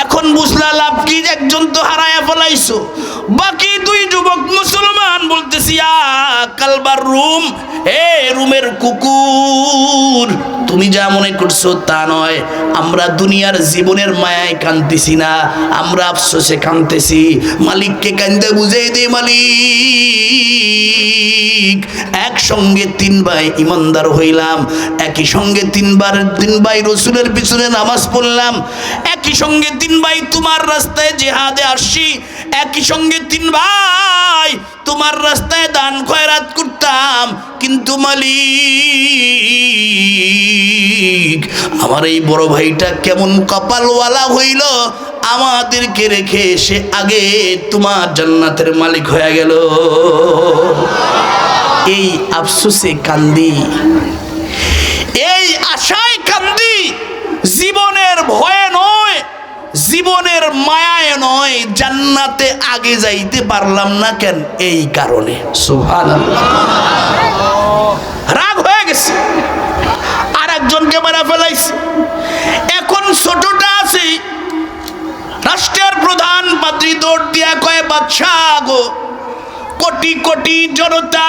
এখন বুঝলা লাভ কি? একজন তো হারায়া ফেলাইছো, বাকি দুই যুবক মুসলমান বলতেছি, কালবার রুম, এ রুমের কুকুর, তুমি যা মনে করছো তা নয়। আমরা দুনিয়ার জীবনের মায়ায় কাঁদতেছি না, আমরা আফসোসে কাঁদতেছি। মালিককে কান্দে বুঝাই দে, মালিক একসঙ্গে তিন ভাই ইমানদার হইলাম, একই সঙ্গে তিন ভাই রসুলের পিছনে নামাজ পড়লাম, একই সঙ্গে তিন ভাই তোমার রাস্তায় জিহাদে আসছি, একই সঙ্গে তিন ভাই তোমার রাস্তায় দান খয়রাত করতাম। কিন্তু মালিক, আমার এই বড় ভাইটা কেমন কপালওয়ালা হইল, আমাদেরকে রেখে সে আগে তোমার জান্নাতের মালিক হয়ে গেল। এই আফসোসে কান্দি, এই আশায় কান্দি, জীবনের ভয়ে নয়, জীবনের মায়ায় নয়, জান্নাতে আগে যাইতে পারলাম না কেন, এই কারণে। সুবহানাল্লাহ। রাগ হয়ে গেছে, আর একজনকে মারা ফেলাইছে। এখন ছোটটা আছে, রাষ্ট্রের প্রধান পাদ্রী দৌড় দিয়া কয়, বাদশাহ গো, কোটি কোটি জনতা,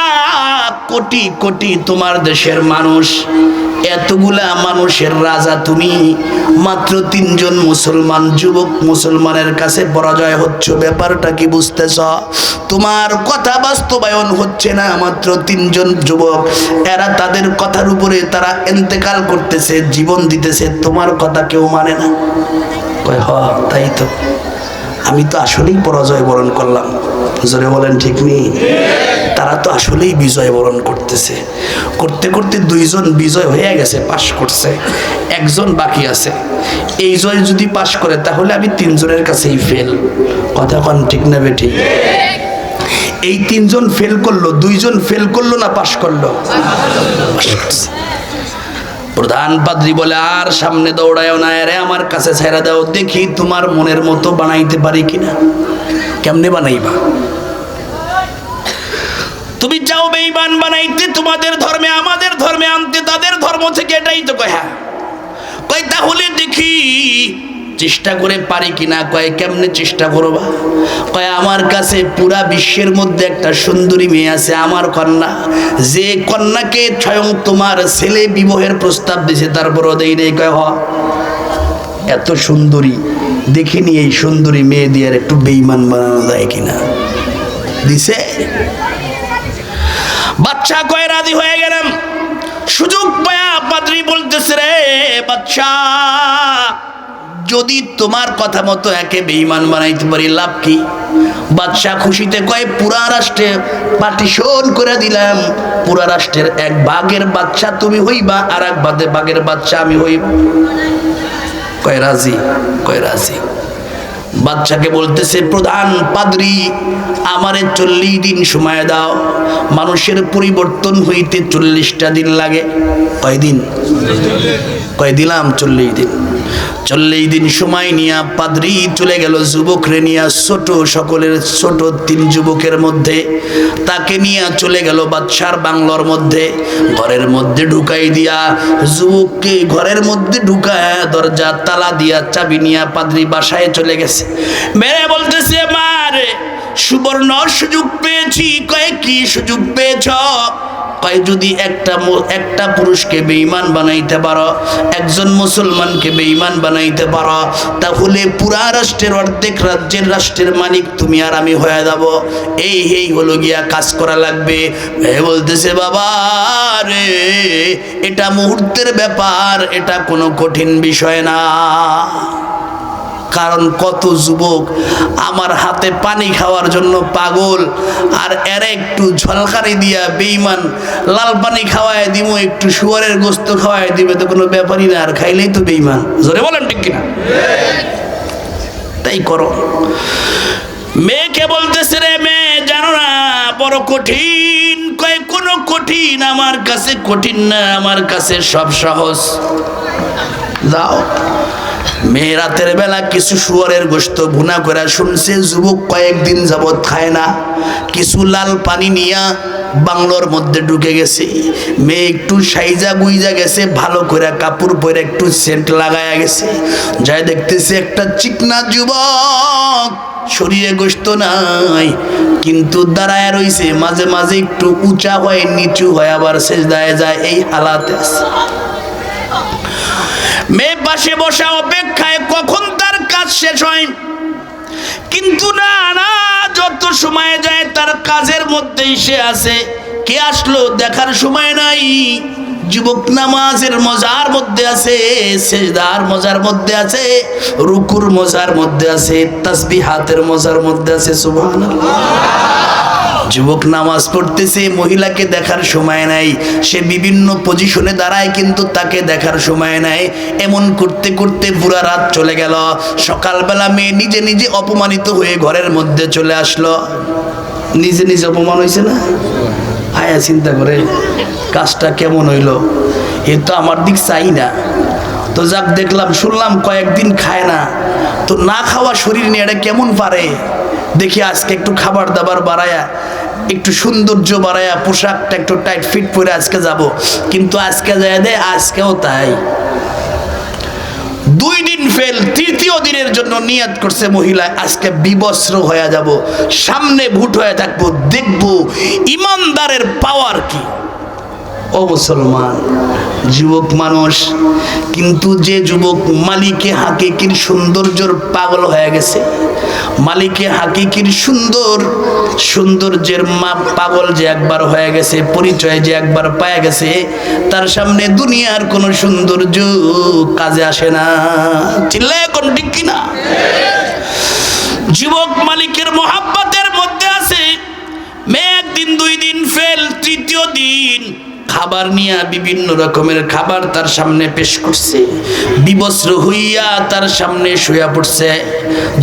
কোটি কোটি তোমার দেশের মানুষ, এতগুলা মানুষের রাজা তুমি, মাত্র তিনজন মুসলমান যুবক মুসলমানের কাছে পরাজয় হচ্ছে, ব্যাপারটা কি বুঝতেছ? তোমার কথা বাস্তবায়ন হচ্ছে না, মাত্র তিনজন যুবক, এরা তাদের কথার উপরে তারা ইন্তেকাল করতেছে, জীবন দিতেছে, তোমার কথা কেউ মানে না। কয়, হ তাই তো, আমি তো আসলেই পরাজয় বরণ করলাম। জোরে বলেন ঠিক নেই? তারা তো আসলেই বিজয় বরণ করতেছে, করতে করতে দুইজন বিজয় হয়ে গেছে, পাশ করছে, একজন বাকি আছে। এই জয় যদি পাশ করে তাহলে আমি তিনজনের কাছেই ফেল। কথা কন ঠিক না বেঠিক? এই তিনজন ফেল করলো, দুইজন ফেল করলো না পাশ করলো? পাশ করছে। প্রধান পাদ্রী বলে, আর সামনে দৌড়ায় না, রে আমার কাছে ছেড়ে দাও, দেখি তোমার মনের মতো বানাইতে পারি কিনা। কেমনে বানাইবা? তুমি চাও বেঈমান বানাইতে, তোমাদের ধর্মে আমাদের ধর্মে আনতে, তাদের ধর্ম থেকে, এটাই তো কয়। হ্যাঁ কয়, তাহলে দেখি চেষ্টা করে পারি কিনা। কয়, কেমনে চেষ্টা করবা? কয়, আমার কাছে পুরা বিশ্বের মধ্যে একটা সুন্দরী মেয়ে আছে, আমার কন্যা, যে কন্যাকে স্বয়ং তোমার ছেলে বিবাহের প্রস্তাব দিয়েছে, তারপরও দেই নেই। কয়, হ, এত সুন্দরী দেখিনি, এই সুন্দরী মেয়ে দিয়ে আর একটু বেঈমান বানানো যায় কিনা। দিছে। বাচ্চা কয়, রাজি হয়ে গেলাম। সুযোগ পায়া পাদ্রী বলতেছে, রে বাচ্চা, যদি তোমার কথা মতো একে বেঈমান বানাইতে পারি লাভ কি? বাদশাহ খুশিতে কয়, পুরা রাষ্ট্রে পার্টিশন করে দিলাম, পুরা রাষ্ট্রের এক ভাগের বাদশা তুমি হইবা, আর এক ভাগের বাদশা আমি হইব। কয়, রাজি? কয়, রাজি। বাদশাকে বলতেছে, প্রধান পাদ্রী, আমারে 40 দিন সময় দাও। মানুষের পরিবর্তন হইতে 40টা দিন লাগে। কয় দিন? কয়, দিলাম 40 দিন। 40 দিন সময় নিয়ে পাদ্রী চলে গেল যুবকরে নিয়ে, ছোট, সকলের ছোট 3 যুবকের মধ্যে, তাকে নিয়ে চলে গেল বাদশার বাংলোর মধ্যে। ঘরের মধ্যে ঢুকাই দিয়া যুবককে ঘরের মধ্যে ঢুকায়, দরজা তালা দিয়া চাবি নিয়ে পাদ্রী বাসায় চলে গেছে। মেরে বলতেছে, মারে সুবর্ণ সুযোগ পেয়েছি। কয়, কি সুযোগ পেয়েছ? কয়, যদি একটা পুরুষকে বেঈমান বানাইতে পারো, একজন মুসলমানকে বেঈমান বানাইতে পারো, তাহলে পুরা রাষ্ট্রের অর্ধেক রাজ্যের রাষ্ট্রের মালিক তুমি আর আমি হয়ে যাব। এই হলো গিয়া কাজ করা লাগবে। বলতেছে, বাবা রে, এটা মুহূর্তের ব্যাপার, এটা কোনো কঠিন বিষয় না। কারণ কত যুবক আমার হাতে পানি খাওয়ার জন্য পাগল, আর এর একটু ঝলকারি দিয়া বেঈমান লাল পানি খাওয়ায় দিব, একটু শুয়ারের গোস্ত খাওয়ায় দিবে, তো কোনো ব্যাপারই না, আর খাইলেই তো বেঈমান। জোরে বলেন ঠিক কিনা? তাই করো। মেয়েকে বলতেছে, রে মেয়ে, জানো না বড় কঠিন। কয়, কোনো কঠিন আমার কাছে কঠিন না, আমার কাছে সব সহজ। যাও মেয়ে রাতের বেলা কিছু শুয়োরের গোশত ভুনা করে শুনছে যুবক কয়েকদিন যাবৎ খায় না, কিছু লাল পানি নিয়া বাংলোর মধ্যে ঢুকে গেছে। মেয়ে একটু সাইজা গুইজা গেছে, ভালো করে কাপড় পরে একটু সেন্ট লাগায়া গেছে। যাই দেখতেছে একটা চিকনা যুবক, শরীরে গোশত নাই কিন্তু দাঁড়ায় রইছে, মাঝে মাঝে একটু উঁচা হয় নিচু হয় আবার সেজদায় যায়, এই হালাতে আছে। মেয়ে পাশে বসা অপেক্ষায় কখন তার কাজ শেষ হয়, কিন্তু না না, যত সময় যায় তার কাজের মধ্যেই সে আছে। কে আসলো দেখার সময় নাই। যুবক নামাজের মজার মধ্যে আছে, সেজদার মজার মধ্যে আছে, রুকুর মজার মধ্যে আছে, তাসবিহাতের মজার মধ্যে আছে। সুবহানাল্লাহ। যুবক নামাজ পড়তেছে, মহিলাকে দেখার সময় নাই, সে বিভিন্ন পজিশনে দাঁড়ায় কিন্তু তাকে দেখার সময় নাই। এমন করতে করতে পুরা রাত চলে গেল। সকালবেলা মেয়ে নিজে নিজে অপমানিত হয়ে ঘরের মধ্যে চলে আসলো। নিজে নিজে অপমান হয়েছে না, হায়া চিন্তা করে কাজটা কেমন হইল, এ তো আমার দিক চাই না। তো যাক দেখলাম শুনলাম কয়েকদিন খায় না, তো না খাওয়া শরীর নিয়ে এটা কেমন পারে, দেখি আজকে একটু খাবার দাবার বাড়ায়া, একটু সৌন্দর্য বাড়ায়া, পোশাকটা একটু টাইট ফিট পরে আজকে যাব। কিন্তু আজকে যায় দে, আজকেও তাই। 2 দিন ফেল, তৃতীয় দিনের জন্য নিয়ত করছে মহিলা, আজকে বিবস্ত্র হয়ে যাব, সামনে ভুট হয়ে থাকবো, দেখবো ইমানদারের পাওয়ার কি। ও মুসলমান, যুবক মানুষ, কিন্তু যে যুবক মালিকে হাকিকির সৌন্দর্যের পাগল হয়ে গেছে, মালিকে হাকিকির সৌন্দর্যের পাগল যে একবার হয়ে গেছে, পরিচয় যে একবার পায় গেছে, তার সামনে দুনিয়ার কোনো সৌন্দর্য কাজে আসে না। চিল্লায় কোন ঠিক কিনা? যুবক মালিকের মোহাব্বতের মধ্যে আছে। মেয়ে 1 দিন 2 দিন ফেল, তৃতীয় দিন খাবার নিয়ে বিভিন্ন রকমের খাবার তার সামনে পেশ করছে, বিবস্ত্র হইয়া তার সামনে শুয়া পড়ছে।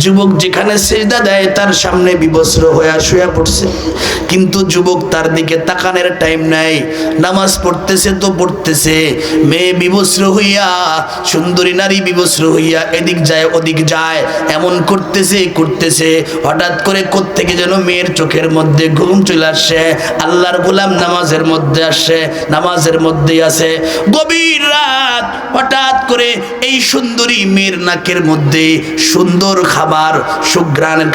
যুবক যেখানে সেজদা দেয় তার সামনে বিবস্ত্র হইয়া শুয়া পড়ছে, কিন্তু যুবক তার দিকে তাকানোর টাইম নাই। নামাজ পড়তেছে তো পড়তেছে, মেয়ে বিবস্ত্র হইয়া, সুন্দরী নারী বিবস্ত্র হইয়া এদিক যায় ওদিক যায়, এমন করতেছে। হঠাৎ করে কোত্থেকে যেন মেয়ের চোখের মধ্যে ঘুম চলে আসছে। আল্লাহর গোলাম নামাজের মধ্যে আসছে, নামাজের মধ্যেই আছে। গভীর রাত, হঠাৎ করে এই সুন্দরী মেয়ের নাকের মধ্যে সুন্দর খাবার,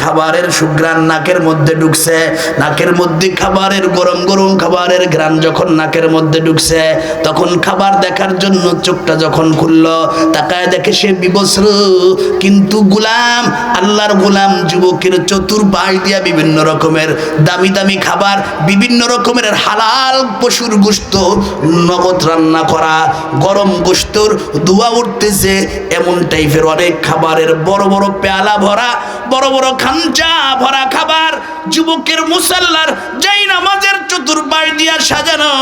খাবারের সুঘ্রাণ নাকের মধ্যে ঢুকছে। নাকের মধ্যে খাবারের গরম গরম খাবারের ঘ্রাণ যখন নাকের মধ্যে ঢুকছে, তখন খাবার দেখার জন্য চোখটা যখন খুলল, তাকায় দেখে সে বিবস্ত্র। কিন্তু গোলাম, আল্লাহর গোলাম যুবকের চতুর্পাশ দিয়া বিভিন্ন রকমের দামি দামি খাবার, বিভিন্ন রকমের হালাল পশুর গোশত, নগদ রান্না করা গরম গোশতর ধোঁয়া উঠতেছে, এমন টাইপের অনেক খাবারের বড় বড় পেয়ালা ভরা, বড় বড় খাঞ্চা ভরা খাবার যুবকের মুসাল্লার যাই নামাজের চতুর্পাশ দিয়া সাজানো।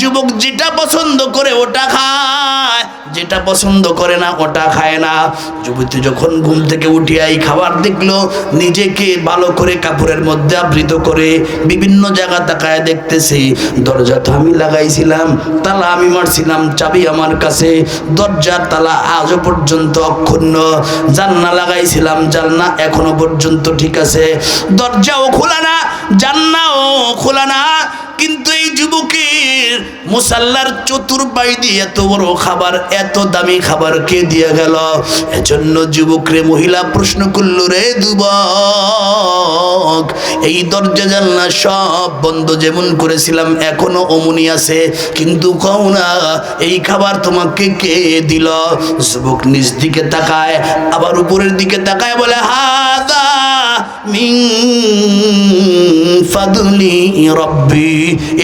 যুবক যেটা পছন্দ করে ওটা খায়, যেটা পছন্দ করে না ওটা খায় না। যুবতী যখন ঘুম থেকে উঠিয়া এই খাবার দেখলো, নিজেকে ভালো করে কাপড়ের মধ্যে আবৃত করে বিভিন্ন জায়গা তাকায় দেখতেছে, দরজা তো আমি লাগাইছিলাম, তালা আমি মারছিলাম, চাবি আমার কাছে, দরজার তালা আজও পর্যন্ত অক্ষুণ্ণ, জান্না লাগাইছিলাম, জান্না এখনো পর্যন্ত ঠিক আছে, দরজাও খোলা না, জান্নাও খোলা না। কিন্তু এই যুবকের মুসাল্লার চতুর্পাশ দিয়ে এত বড় খাবার, এত দামি খাবার কে দিয়ে গেল? এজন্য যুবকরে মহিলা প্রশ্ন করল, রে যুবক, এই দরজা জানলা সব বন্ধ যেমন করেছিলাম এখনো অমনি আছে, কিন্তু কও না এই খাবার তোমাকে কে দিল? যুবক নিজ দিকে তাকায়, আবার উপরের দিকে তাকায়, বলে, হাদা মিন ফাদলি রব্বি,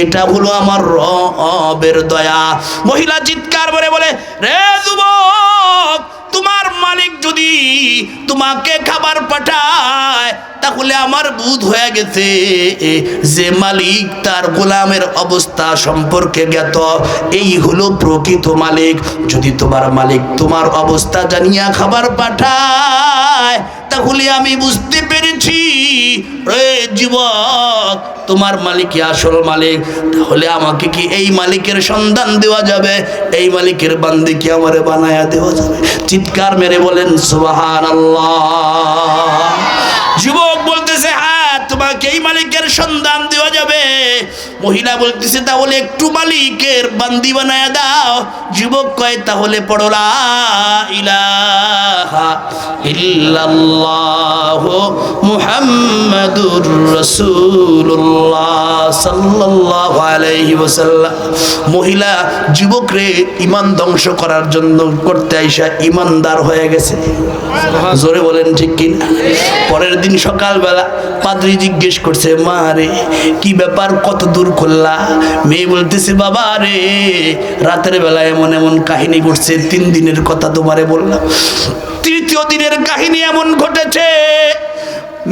এটা হলো আমার রবের দয়া। মহিলা চিৎকার করে বলে, রে যুবক, তোমার মালিক যদি তোমাকে খাবার পাঠায়, তাহলে আমার বুঝ হয়ে গেছে যে মালিক তার গোলামের অবস্থা সম্পর্কে জ্ঞাত, এই হলো প্রকৃত মালিক। যদি তোমার মালিক তোমার অবস্থা জানিয়া খাবার পাঠায়, তাহলে আমি বুঝতে পেরেছি রে যুবক, তোমার মালিকই আসল মালিক, তাহলে আমাকে কি এই মালিকের সন্ধান দেওয়া যাবে? এই মালিকের বান্দি কি আমারে বানায়া দেওয়া যাবে? চিৎকার মেরে বলেন সুবহানাল্লাহ। যুবক বলতেছে হ্যাঁ, তোমাকে এই মালিকের সন্ধান দেওয়া যাবে। মহিলা বলতেছে তাহলে একটু মালিকের বান্দি বানায়া দাও। যুবক কয় তাহলে পড়ো লা ইলাহা ইল্লাল্লাহ মুহাম্মাদুর রাসূলুল্লাহ সাল্লাল্লাহু আলাইহি ওয়াসাল্লাম। মহিলা যুবকরে ঈমান ধ্বংস করার জন্য করতে আইসা ঈমানদার হয়ে গেছে। জোরে বলেন ঠিক কি না? পরের দিন সকালবেলা পাদ্রী জিজ্ঞেস করছে, মা রে কি ব্যাপার, কত দূর করলা? মেয়ে বলতেছে, বাবা রে রাতের বেলা এমন এমন কাহিনী ঘটছে, 3 দিনের কথা তোমারে বললাম, 3য় দিনের কাহিনী এমন ঘটেছে।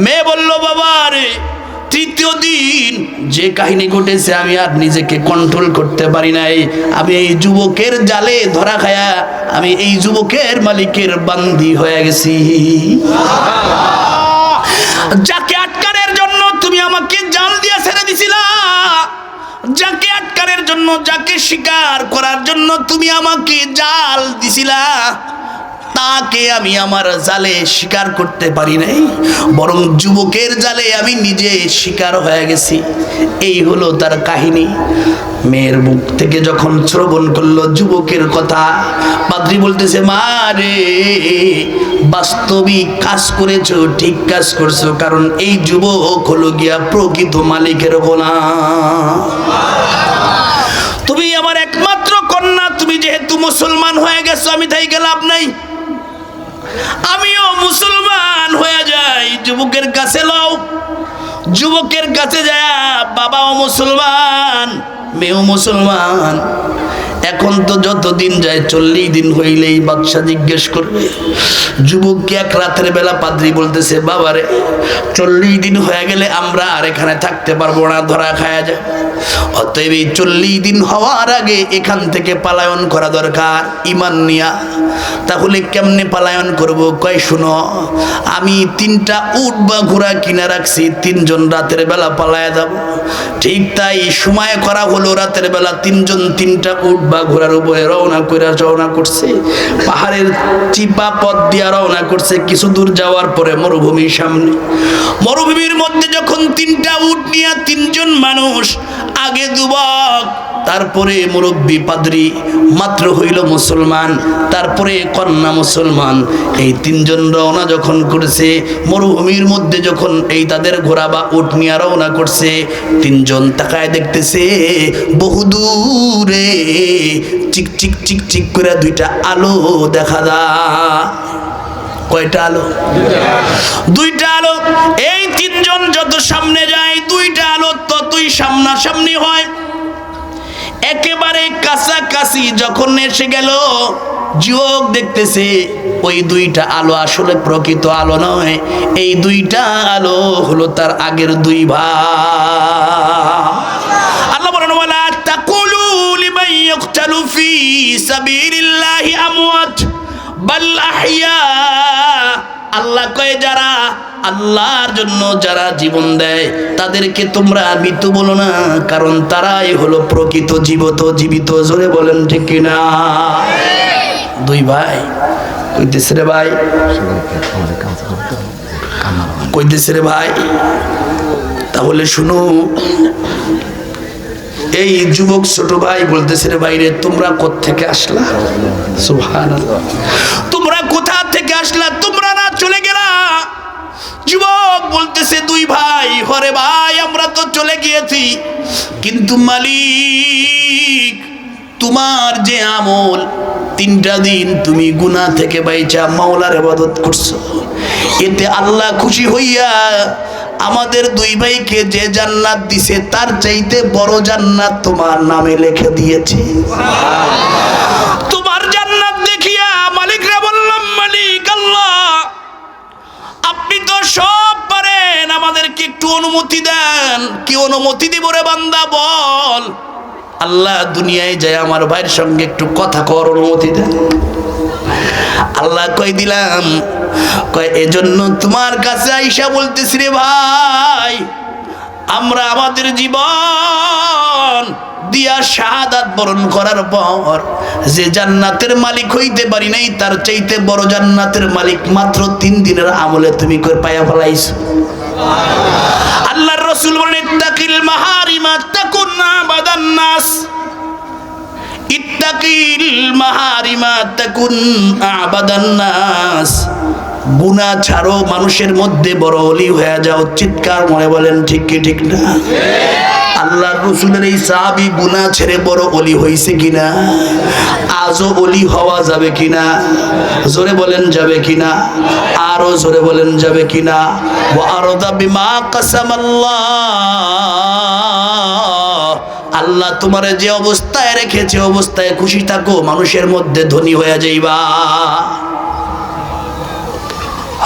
মেয়ে বলল, বাবা রে 3য় দিন যে কাহিনী ঘটেছে আমি আর নিজেকে কন্ট্রোল করতে পারি নাই। আমি এই যুবকের জালে ধরা খায়া আমি এই যুবকের মালিকের বান্দি হয়ে গেছি। যাকে আটকানোর জন্য তুমি আমাকে জাল দিয়ে ছেড়ে দিছিলা, যাকে আটকানোর জন্য, যাকে শিকার করার জন্য তুমি আমাকে জাল দিছিলা, তাকে আমি আমার জালে শিকার করতে পারি নাই, বরং যুবকের জালে আমি নিজে শিকার হয়ে গেছি। এই হলো তার কাহিনী। মেয়ের মুখ থেকে যখন শ্রবণ করলো যুবকের কথা, পাদ্রী বলতেছে, মা রে বাস্তবিক কাজ করেছো, ঠিক কাজ করছো, কারণ এই যুবক হলো গিয়া প্রকৃত মালিকের গোলাম। তুমি আমার একমাত্র কন্যা, তুমি যেহেতু মুসলমান হয়ে গেছো, আমি তাই লাভ নাই, আমিও মুসলমান হয়ে যাই। যুবকের কাছে লও, যুবকের কাছে যায়, বাবাও মুসলমান, মেয়েও মুসলমান। এখন তো যতদিন যায় 40 দিন হইলেই বাদশা জিজ্ঞেস করবে। যুবককে এক রাতের বেলা পাদ্রী বলতেছে, বাবারে 40 দিন হয়ে গেলে আমরা আর এখানে থাকতে পারবো না, ধরা খায়া যায়। অতএব এই 40 দিন হওয়ার আগে এখান থেকে পালায়ন করা দরকার ঈমান নিয়া। তাহলে কেমনে পালায়ন করব? কয় শুনো, আমি 3টা উট বা ঘোড়া কিনা রাখছি, 3 জন রাতের বেলা পালায়া যাব। ঠিক তাই সময় করা হলো, রাতের বেলা 3 জন 3টা উট বা ঘোড়ার উপরে রওনা করছে। পাহাড়ের চিপা পথ দিয়া রওনা করছে। কিছু দূর যাওয়ার পরে মরুভূমির সামনে, মরুভূমির মধ্যে যখন 3টা উট নিয়ে 3 জন মানুষ, আগে যুবক, তারপরে মুরব্বী পাদ্রী, মাত্র হইল মুসলমান, তারপরে কন্যা মুসলমান, এই 3 জন রওনা যখন করেছে মরুভূমির মধ্যে, যখন এই তাদের ঘোড়া বা উট নিয়ে রওনা করছে, 3 জন তাকায় দেখতেছে বহুদূরে চিক চিক চিক চিক করে 2টা আলো দেখা যায়। কয়টা আলো? 2টা আলো। এই 3 জন যত সামনে যায় 2টা আলো ততই সামনাসামনি হয়। একেবারে কাছাকাছি যখন এসে গেল, যুবক দেখতেছে ওই 2টা আলো আসলে প্রকৃত আলো নয়, এই 2টা আলো হলো তার আগের 2 ভাই। আল্লাহ বলেন, ওয়ালা তাকুলু লিমান ইয়ুকতালু ফি সাবিলিল্লাহি আমওয়াত বাল আহইয়া। আল্লাহ কয় যারা আল্লাহর জন্য যারা জীবন দেয় তাদেরকে তোমরা মৃত বলো না, কারণ তারাই হলো প্রকৃত জীবিত। জোরে বলেন ঠিক কিনা? 2 ভাই কইতেছে রে ভাই, কইতেছে রে ভাই, তাহলে শুনো। এই যুবক ছোট ভাই বলতেছে, রে ভাই রে তোমরা কোত্থেকে আসলা? সুবহানাল্লাহ, তোমরা কোথা থেকে আসলা? তোমরা না চলে গেলা? যুবক বলতেছে, 2 ভাই, হরে ভাই আমরা তো চলে গিয়েছি, কিন্তু মালিক তোমার যে আমল, 3টা দিন তুমি গুনাহ থেকে বাইচা মাওলার ইবাদত করছো, এতে আল্লাহ খুশি হইয়া আমাদের 2 ভাইকে যে জান্নাত দিছে তার চাইতে বড় জান্নাত তোমার নামে লিখে দিয়েছে। তোমার জান্নাত দেখিয়া মালিকরা বললাম, মালিক আল্লাহ আপনি তো সব পারেন, আমাদেরকে একটু অনুমতি দেন। কি অনুমতি দিব রে বান্দা বল? আল্লাহ দুনিয়ায় যায় আমার ভাইয়ের সঙ্গে একটু কথা কর, অনুমতি দেন। আল্লাহ কই দিলাম, কয় এজন্য তোমার কাছে আইসা বলতেছি রে ভাই, আমরা আমাদের জীবন দিয়া শাহাদাত বরণ করার পর যে জান্নাতের মালিক হইতে পারি নাই, তার চাইতে বড় জান্নাতের মালিক মাত্র 3 দিনের আমলে তুমি কই পায়া ফলাইছো। আল্লাহর রাসূল বলেন, ইত্তাকিল মাহারিমা তাকুন আবাদান নাস, ইত্তাকিল মাহারিমা তাকুন আবাদান নাস। গুনাহ ছাড়ো, মানুষের মধ্যে বড় ওলি হয়ে যাও। চিৎকার মনে বলেন ঠিক কি ঠিক না? আল্লাহর রাসূলের এই সাহাবী গুনাহ ছেড়ে বড় ওলি হইছে কিনা? আজও ওলি হওয়া যাবে কিনা? জোরে বলেন যাবে কিনা? আরো জোরে বলেন যাবে কিনা? ওয়া আরদা বিমা কাসামাল্লাহ, আল্লাহ তোমারে যে অবস্থায় রেখেছে অবস্থায় খুশি থাকো, মানুষের মধ্যে ধনী হয়ে যাইবা।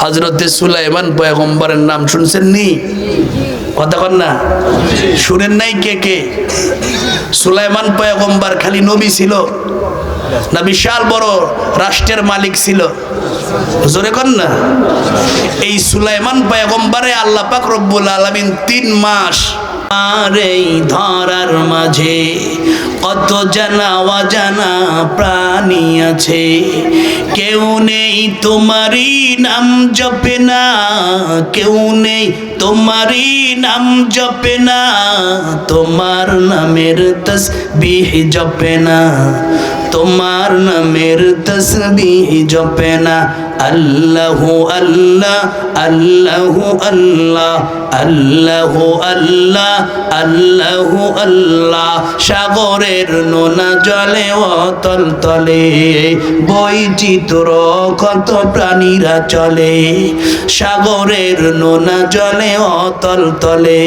হযরতে সুলাইমান পয়গম্বরের নাম শুনছেন নি? কথা কন না, শুনেন নাই কে কে? সুলাইমান পয়গম্বর খালি নবী ছিল না বিশাল বড় রাষ্ট্রের মালিক ছিল? জোরে কন না। এই সুলাইমান পয়গম্বরে আল্লাহ পাক রব্বুল আলামিন 3 মাস আর এই ধরার মাঝে কত জানা অজানা প্রাণী আছে, কেউ নেই তোমারই নাম জপে না, কেউ নেই তোমারই নাম জপে না, তোমার নামের তসবিহ জপে না, তোমার নামের তসবিহ জপে না। আল্লাহু আল্লাহ আল্লাহু আল্লাহ আল্লাহু আল্লাহ আল্লাহু আল্লাহ। সাগরের নোনা জলে অতল তলে বৈচিত্র্য কত প্রাণীরা চলে, সাগরের নোনা জলে অতল তলে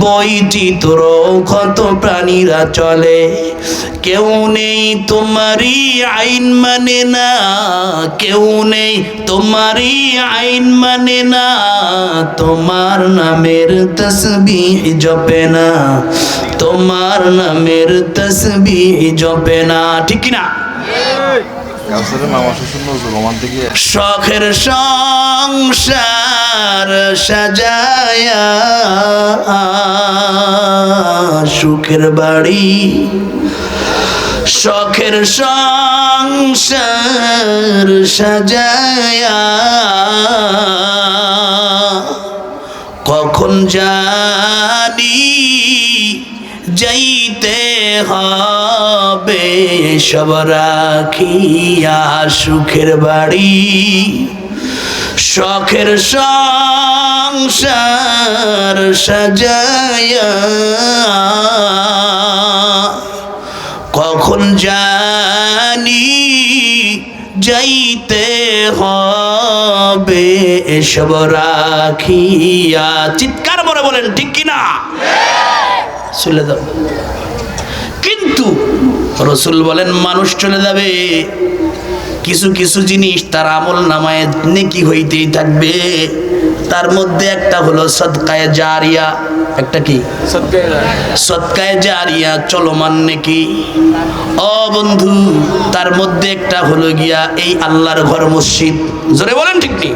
বৈচিত্র্য কত প্রাণীরা চলে, কেউ নেই তোমারই আইন মানে না, কেউ নেই তোমারই আইন মানে না, তোমার নামের তসবিহ জপে না, তোমার নামের তসবিহ জপে না। ঠিক কি না? শখের সংসার সাজায়া সুখের বাড়ি, শখের সংসার সাজায়া কখন জানি যাইতে হবে, সব রাখিয়া সুখের বাড়ি, শখের সংসার সাজায়া কখন জানি যাইতে হবে, এসব রাখিয়া। চিৎকার করে বলেন ঠিক কিনা? চলে যাও। কিন্তু রাসূল বলেন মানুষ চলে যাবে, কিছু কিছু জিনিস তার আমল নামায় নেকি হইতেই থাকবে। তার মধ্যে একটা হলো সদকায়ে জারিয়া। একটা কি? সদকায়ে জারিয়া, চলমান নেকি। ও বন্ধু, তার মধ্যে একটা হলো গিয়া এই আল্লাহর ঘর মসজিদ। জোরে বলেন ঠিক নেই?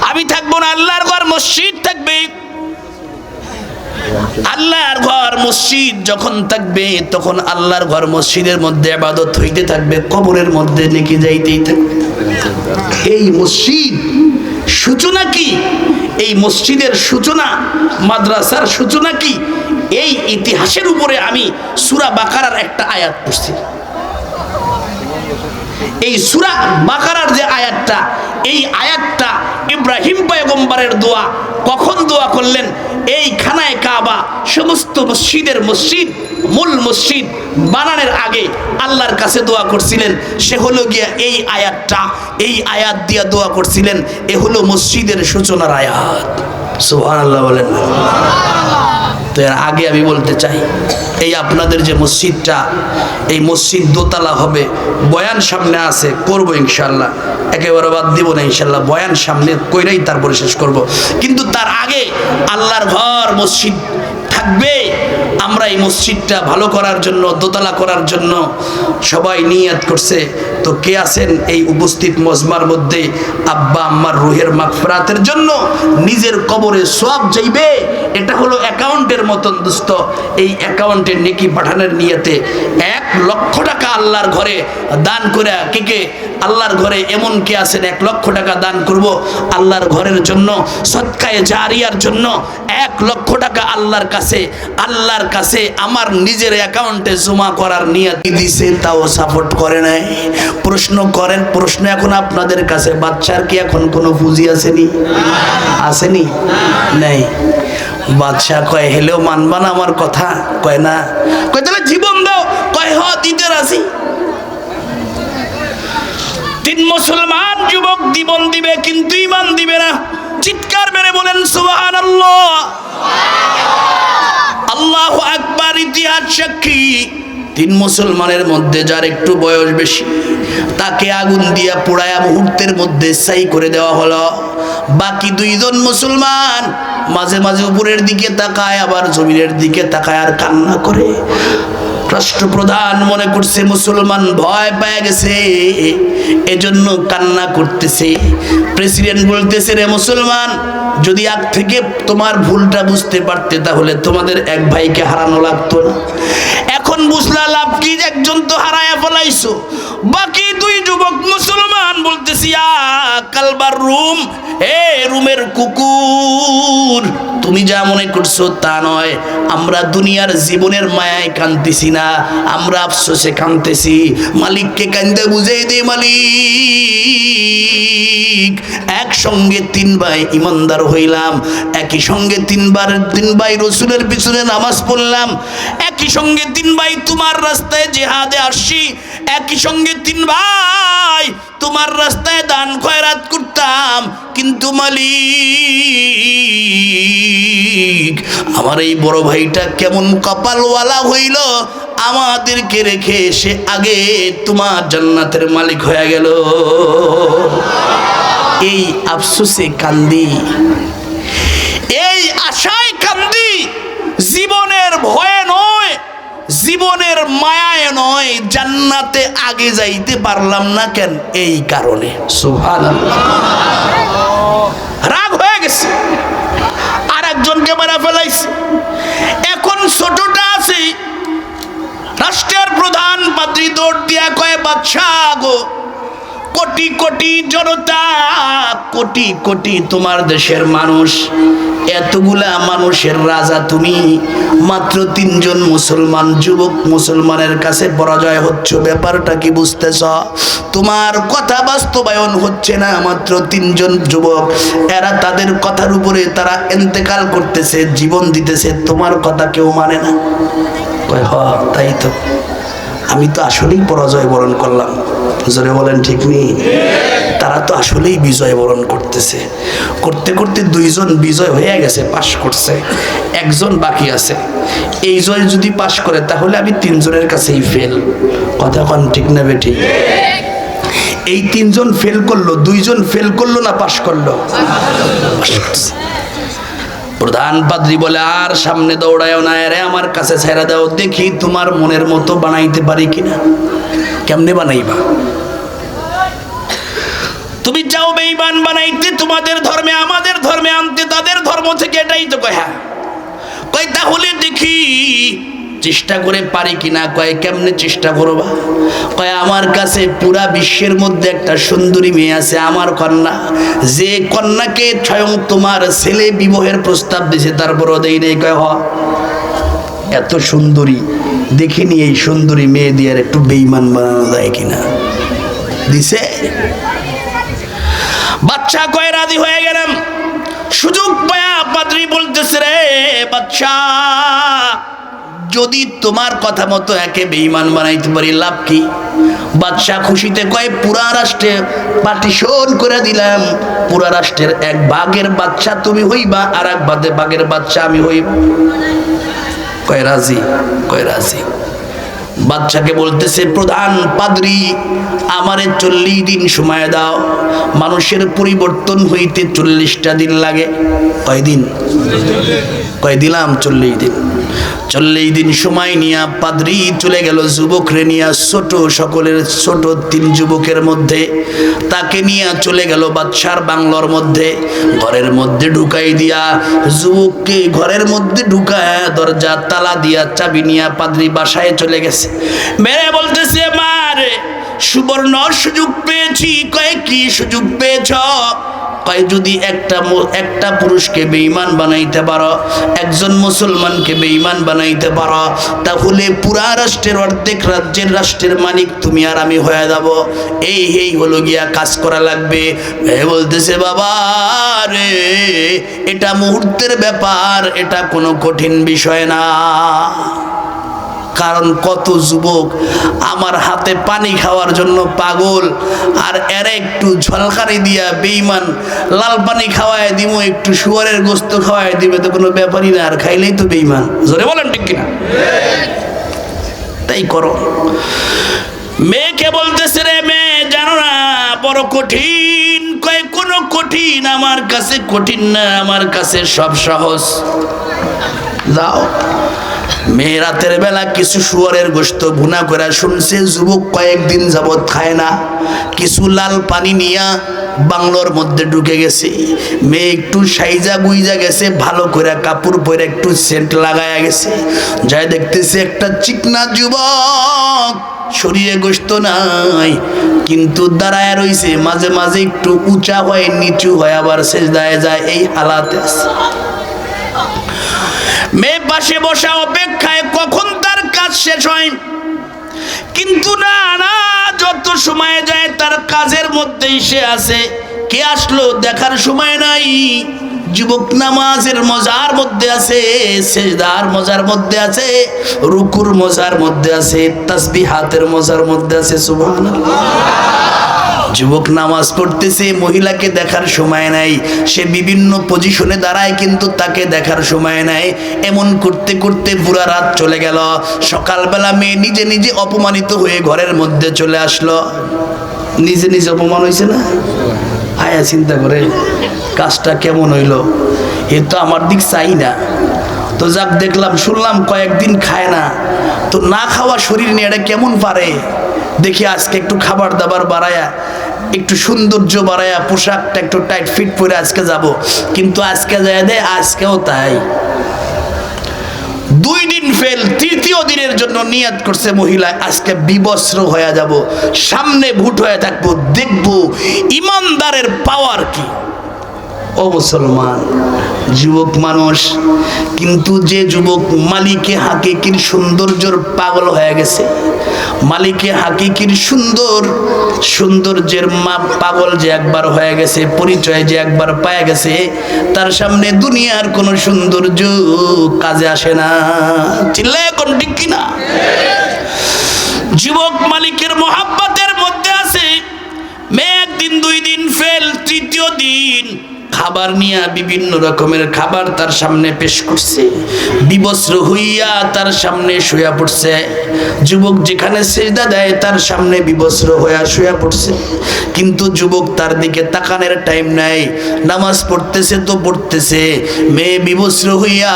আমি থাকবো না, আল্লাহর ঘর মসজিদ থাকবে। আল্লাহর ঘর মসজিদ যখন থাকবে তখন আল্লাহর ঘর মসজিদের মধ্যে ইবাদত হইতে থাকবে, কবরের মধ্যে নেকি যাইতেই থাকবে। এই মসজিদ সূচনা কি? এই মসজিদের সূচনা, মাদ্রাসার সূচনা কি? এই ইতিহাসের উপরে আমি সূরা বাকারার একটা আয়াত পড়ছি। এই সূরা বাকারার যে আয়াতটা, এই আয়াতটা ইব্রাহিম পয়গম্বরের দোয়া। কখন দোয়া করলেন? এই খানায় কাবা, সমস্ত মসজিদের মসজিদ, মূল মসজিদ বানানোর আগে আল্লাহর কাছে দোয়া করছিলেন। সে হলো গিয়া এই আয়াতটা, এই আয়াত দিয়া দোয়া করছিলেন। এ হলো মসজিদের সূচনার আয়াত। সুবহানাল্লাহ বলেন। তো এর আগে আমি বলতে চাই, এই আপনাদের যে মসজিদটা, এই মসজিদ দোতলা হবে। বয়ান সামনে আছে, করবো ইনশাল্লাহ, একেবারে বাদ দিব না ইনশাল্লাহ। বয়ান সামনে কইরাই তারপরে শেষ করব। কিন্তু তার আগে আল্লাহর ঘর মসজিদ থাকবে। আমরা এই মসজিদটা ভালো করার জন্য, দোতলা করার জন্য সবাই নিয়ত করছে। তো কে আছেন এই উপস্থিত মজমার মধ্যে আব্বা আম্মার রুহের মাগফিরাতের জন্য নিজের কবরে সওয়াব যাইবে? এটা হলো অ্যাকাউন্টের মতন দোস্ত। এই অ্যাকাউন্টে নেকি পাঠানোর নিয়তে 1 লক্ষ টাকা আল্লাহর ঘরে দান করে, কে আল্লাহর ঘরে এমন কে আছেন 1 লক্ষ টাকা দান করব আল্লাহর ঘরের জন্য, সদকায়ে জারিয়ার জন্য 1 লক্ষ টাকা আল্লাহর কাছে আমার নিজের অ্যাকাউন্টে জমা করার নিয়ত দিছে, তাও সাপোর্ট করে নাই। প্রশ্ন এখন আপনাদের কাছে, বাচ্চার কি এখন কোনো পুঁজি আসেনি? নাই। বাদশা কয় হেলেও মানবা না আমার কথা? কয় না। কয় তাহলে জীবন দাও? কয় হ দিতে রাজি। 3 মুসলমান যুবক জীবন দিবে কিন্তু ঈমান দিবে না। চিৎকার মেরে বলেন সুবহানাল্লাহ। আল্লাহু আকবার। ইতিহাস সাক্ষী, 3 মুসলমানের মধ্যে যার একটু বয়স বেশি তাকে আগুন দিয়া পোড়ায়া মুহূর্তের মধ্যে ছাই করে দেওয়া হলো। বাকি 2 জন মুসলমান মাঝে মাঝে উপরের দিকে তাকায়, আবার জমিনের দিকে তাকায় আর কান্না করে। রাষ্ট্রপ্রধান মনে করছে মুসলমান ভয় পেয়ে গেছে, এজন্য কান্না করতেছে। প্রেসিডেন্ট বলতেছে, রে মুসলমান, যদি আগ থেকে তোমার ভুলটা বুঝতে পারতে তাহলে তোমাদের এক ভাইকে হারানো লাগতো না। এখন বুঝলা লাভ কি? একজন তো হারায়া ফেলাইছো। বাকি 2 যুবক মুসলমান বলতেছি, কালবার রুম, রুমের কুকুর, তুমি যা মনে করছো তা নয়। আমরা দুনিয়ার জীবনের মায়ায় কাঁদতেছি না, আমরা আফসোসে কাঁদতেছি। মালিককে কান্দে বুঝাই দে, মালিক একসঙ্গে 3 ভাই ইমানদার হইলাম, একই সঙ্গে 3 ভাই রসুলের পিছনে নামাজ পড়লাম, একই সঙ্গে 3 ভাই তোমার রাস্তায় জিহাদে আসছি, একই সঙ্গে 3 ভাই তোমার রাস্তায় দান খয়রাত করতাম। কিন্তু মালিক আমার এই বড় ভাইটা কেমন কপালওয়ালা হইল, আমাদেরকে রেখে সে আগে তোমার জান্নাতের মালিক হয়ে গেল। এই আফসোসে কান্দি, এই আশায় কান্দি। জীবনের ভয়ে নয়, জীবনের মায়ায় নয়, জান্নাতে আগে যাইতে পারলাম না কেন? এই কারণে। সুবহানাল্লাহ। রাগ হয়ে গেছে, আর একজনকে মারা ফেলাইছে। এখন ছোটটা আছে, রাষ্ট্রের প্রধান পাদ্রী দৌড় দিয়া কয়, বাদশাহ গো, কোটি কোটি জনতা, কোটি কোটি তোমার দেশের মানুষ, এতগুলা মানুষের রাজা তুমি, মাত্র 3 জন মুসলমান যুবক মুসলমানের কাছে পরাজয় হচ্ছে। ব্যাপারটা কি বুঝতেছ? তোমার কথা বাস্তবায়ন হচ্ছে না। মাত্র 3 জন যুবক, এরা তাদের কথার উপরে তারা ইন্তেকাল করতেছে, জীবন দিতেছে, তোমার কথা কেউ মানে না। তাই তো, আমি তো আসলেই পরাজয় বরণ করলাম। জোরে বলেন ঠিক নেই? তারা তো আসলেই বিজয় বরণ করতেছে। করতে করতে 2 জন বিজয় হয়ে গেছে, পাশ করছে, 1 জন বাকি আছে। এই জয় যদি পাশ করে তাহলে আমি 3 জনের কাছেই ফেল। কথা কোন ঠিক না বেঠিক? এই 3 জন ফেল করলো, 2 জন ফেল করলো না পাশ করলো? পাশ করছে। প্রধান পাদ্রী বলে, আর সামনে দৌড়ায় না, রে আমার কাছে ছেড়ে দাও, দেখি তোমার মনের মতো বানাইতে পারি কিনা। কেমনে বানাইবা? তুমি চাও বেঈমান বানাইতে, তোমাদের ধর্মে আমাদের ধর্মে আনতে, তাদের ধর্ম থেকে, এটাই তো কয়। কয় তাহলে দেখি চেষ্টা করে পারি কিনা। কয় কেমনে চেষ্টা করবা? কয় আমার কাছে পুরা বিশ্বের মধ্যে একটা সুন্দরী মেয়ে আছে, আমার কন্যা, যে কন্যাকে স্বয়ং তোমার ছেলে বিবাহের প্রস্তাব দিয়েছে, তারপরও দেই নেই। কয় এত সুন্দরী দেখিনি, এই সুন্দরী মেয়ে দিয়ে একটু বেঈমান বানানো যায় কিনা? দিছে। বাচ্চা কয় রাজি হয়ে গেলাম। সুযোগ পায়া পাদ্রী বলতেছে, রে বাচ্চা, যদি তোমার কথা মতো একে বেঈমান বানাইতে পারি লাভ কি? বাদশাহ খুশিতে কয়, পুরা রাষ্ট্রে পার্টিশন করে দিলাম, পুরা রাষ্ট্রের 1 ভাগের বাদশা তুমি হইবা, আর 1 ভাগের বাদশা আমি হইব। কয় রাজি? কয় রাজি। বাদশাকে বলতেছে, প্রধান পাদ্রী, আমারে 40 দিন সময় দাও। মানুষের পরিবর্তন হইতে 40টা দিন লাগে। কয় দিন? কয় দিলাম 40 দিন। 40 দিন সময় নিয়ে পাদ্রী চলে গেল যুবকরে নিয়ে, ছোট সকলের ছোট 3 যুবকের মধ্যে তাকে নিয়ে চলে গেল বাদশার বাংলার মধ্যে। ঘরের মধ্যে ঢুকাই দিয়া যুবককে ঘরের মধ্যে ঢুকায় দরজা তালা দিয়া চাবি নিয়ে পাদ্রী বাসায় চলে গেছে। মেরে বলতেছে, মা রে সুবর্ণ সুযোগ পেয়েছি। কয় কি সুযোগ পেয়েছ? কয় যদি একটা পুরুষকে বেঈমান বানাইতে পারো, একজন মুসলমানকে বেঈমান বানাইতে পারো, তাহলে পুরা রাষ্ট্রের অর্ধেক রাষ্ট্রের মালিক তুমি আর আমি হয়ে যাব। এই হলো গিয়া কাজ করা লাগবে। বলতেছে, বাবা রে এটা মুহূর্তের ব্যাপার, এটা কোনো কঠিন বিষয় না। কারণ কত যুবক আমার হাতে পানি খাওয়ার জন্য পাগল, আর এর একটু ঝলকারি দিয়া বেঈমান লাল পানি খাওয়ায় দিব, একটু শুয়ারের গোস্ত খাওয়ায় দিবে, তো কোনো ব্যাপারই না, আর খাইলেই তো বেঈমান। জোরে বলেন ঠিক কিনা? তাই করো। মেয়েকে বলতেছে, রে মেয়ে জানো না বড় কঠিন। কয় কোনো কঠিন আমার কাছে কঠিন না, আমার কাছে সব সহজ। যাও। মেয়ে রাতের বেলা কিছু শুয়ারের গোশত ভুনা করে শুনছে যুবক কয়েকদিন যাবৎ খায় না, কিছু লাল পানি নিয়া বাংলোর মধ্যে ঢুকে গেছে। মেয়ে একটু সাইজা গুইজা গেছে, ভালো করে কাপড় পরে একটু সেন্ট লাগায়া গেছে। যাই দেখতেছে একটা চিকনা যুবক, শরীরে গোশত নাই কিন্তু দাঁড়ায় রইছে, মাঝে মাঝে একটু উঁচা হয় নিচু হয় আবার সেজদায় যায়, এই হালাতে আছে। মেয়ে পাশে বসা অপেক্ষায় কখন তার কাজ শেষ হয়, কিন্তু না না, যত সময় যায় তার কাজের মধ্যেই সে আছে। কে আসলো দেখার সময় নাই। যুবক নামাজের মজার মধ্যে আছে, সেজদার মজার মধ্যে আছে, রুকুর মজার মধ্যে আছে, তাসবিহাতের মজার মধ্যে আছে। সুবহানাল্লাহ। যুবক নামাজ পড়তেছে, মহিলাকে দেখার সময় নাই, সে বিভিন্ন পজিশনে দাঁড়ায় কিন্তু তাকে দেখার সময় নাই। এমন করতে করতে পুরা রাত চলে গেল। সকালবেলা মেয়ে নিজে নিজে অপমানিত হয়ে ঘরের মধ্যে চলে আসলো। নিজে নিজে অপমান হয়েছে না? আয়া চিন্তা করে কাজটা কেমন হইল, এ তো আমার দিক চাই না। তো যাক দেখলাম শুনলাম কয়েকদিন খায় না, তো না খাওয়া শরীর নিয়ে এটা কেমন পারে, দেখি আজকে একটু খাবার দাবার বাড়ায়া, একটু সৌন্দর্য বাড়ায়া, পোশাকটা একটু টাইট ফিট পরে আজকে যাব। কিন্তু আজকে যায় দেয়, আজকেও তাই। 2 দিন ফেল, 3য় দিনের জন্য নিয়ত করছে মহিলা, আজকে বিবস্ত্র হয়ে যাব, সামনে ভুট হয়ে থাকবো, দেখবো ইমানদারের পাওয়ার কি। ও মুসলমান যুবক মানুষ, কিন্তু যে যুবক মালিকে হাকিকির সৌন্দর্যের পাগল হয়ে গেছে, মালিকে হাকিকির সৌন্দর্যের পাগল যে একবার হয়ে গেছে, পরিচয় যে একবার পায় গেছে, তার সামনে দুনিয়ার কোনো সৌন্দর্য কাজে আসে না। চিল্লায় এখন ঠিক কিনা? যুবক মালিকের মোহাব্বতের মধ্যে আছে। মেয়ে 1 দিন 2 দিন ফেল, 3য় দিন খাবার নিয়ে বিভিন্ন রকমের খাবার তার সামনে পেশ করছে, বিবস্ত্র হইয়া তার সামনে শুয়া পড়ছে। যুবক যেখানে সেজদা দেয় তার সামনে বিবস্ত্র হইয়া শুয়া পড়ছে, কিন্তু যুবক তার দিকে তাকানোর টাইম নাই। নামাজ পড়তেছে তো পড়তেছে, মেয়ে বিবস্ত্র হইয়া,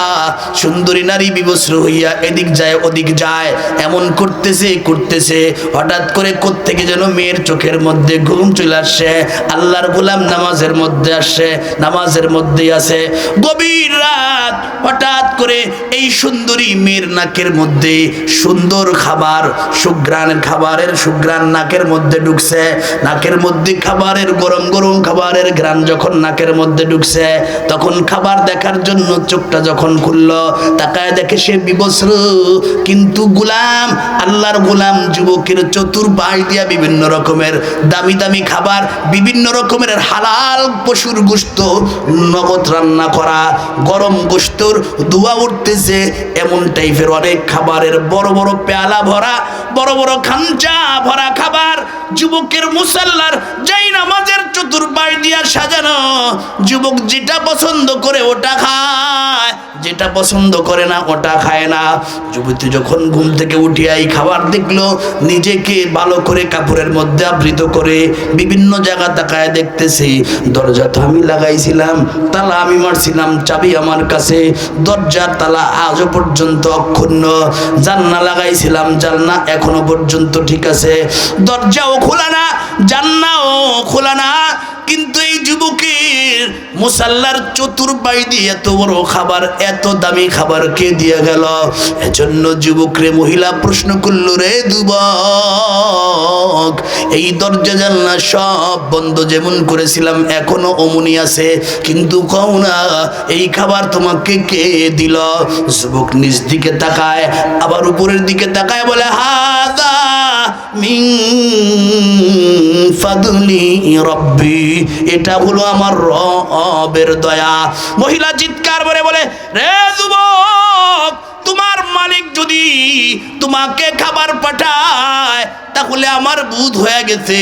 সুন্দরী নারী বিবস্ত্র হইয়া এদিক যায় ওদিক যায়, এমন করতেছে। হঠাৎ করে কোত্থেকে যেন মেয়ের চোখের মধ্যে ঘুম চলে আসছে। আল্লাহর গোলাম নামাজের মধ্যে আসছে, নামাজের মধ্যেই আছে। গভীর রাত, হঠাৎ করে এই সুন্দরী মেয়ের নাকের মধ্যে সুন্দর খাবার, খাবারের সুঘ্রাণ নাকের মধ্যে ঢুকছে। নাকের মধ্যে খাবারের গরম গরম খাবারের ঘ্রাণ যখন নাকের মধ্যে ঢুকছে, তখন খাবার দেখার জন্য চোখটা যখন খুলল, তাকায় দেখে সে বিবস্ত্র। কিন্তু গোলাম, আল্লাহর গোলাম যুবকের চতুর্পাশ দিয়া বিভিন্ন রকমের দামি দামি খাবার, বিভিন্ন রকমের হালাল পশুর গোশত, নগদ রান্না করা গরম গোশতর ধোঁয়া উঠতেছে, এমন টাইপের অনেক খাবারের বড় বড় পেয়ালা ভরা, বড় বড় খাঞ্চা ভরা খাবার যুবকের মুসাল্লার যাই নামাজের চতুর্পাশ দিয়া সাজানো। যুবক যেটা পছন্দ করে ওটা খায়, যেটা এটা পছন্দ করে না, ওটা খায় না। যুবতী যখন ঘুম থেকে উঠে এই খাবার দেখলো, নিজেকে ভালো করে কাপড়ের মধ্যে আবৃত করে বিভিন্ন জায়গা তাকায় দেখতেছে, দরজা তো আমি লাগাইছিলাম, তালা আমি মারছিলাম, চাবি আমার কাছে, দরজার তালা আজও পর্যন্ত অক্ষুণ্ণ, জান্না লাগাইছিলাম, জান্না এখনো পর্যন্ত ঠিক আছে, দরজাও খোলা না, জান্নাও খোলা না। কিন্তু এই যুবকের মুসাল্লার চতুর্পাশ দিয়ে এত বড় খাবার, এত দামি খাবার কে দিয়ে গেল? এজন্য যুবকরে মহিলা প্রশ্ন করল, রে যুবক, এই দরজা জানলা সব বন্ধ যেমন করেছিলাম এখনো অমনি আছে, কিন্তু কও না এই খাবার তোমাকে কে দিল? যুবক নিজ দিকে তাকায়, আবার উপরের দিকে তাকায়, বলে হাদা মিন ফাদলি রব্বি, এটা হলো আমার রবের দয়া। মহিলা চিৎকার করে বলে, রে যুবক, তোমার মালিক যদি তোমাকে খাবার পাঠায় তাহলে আমার বুঝ হয়ে গেছে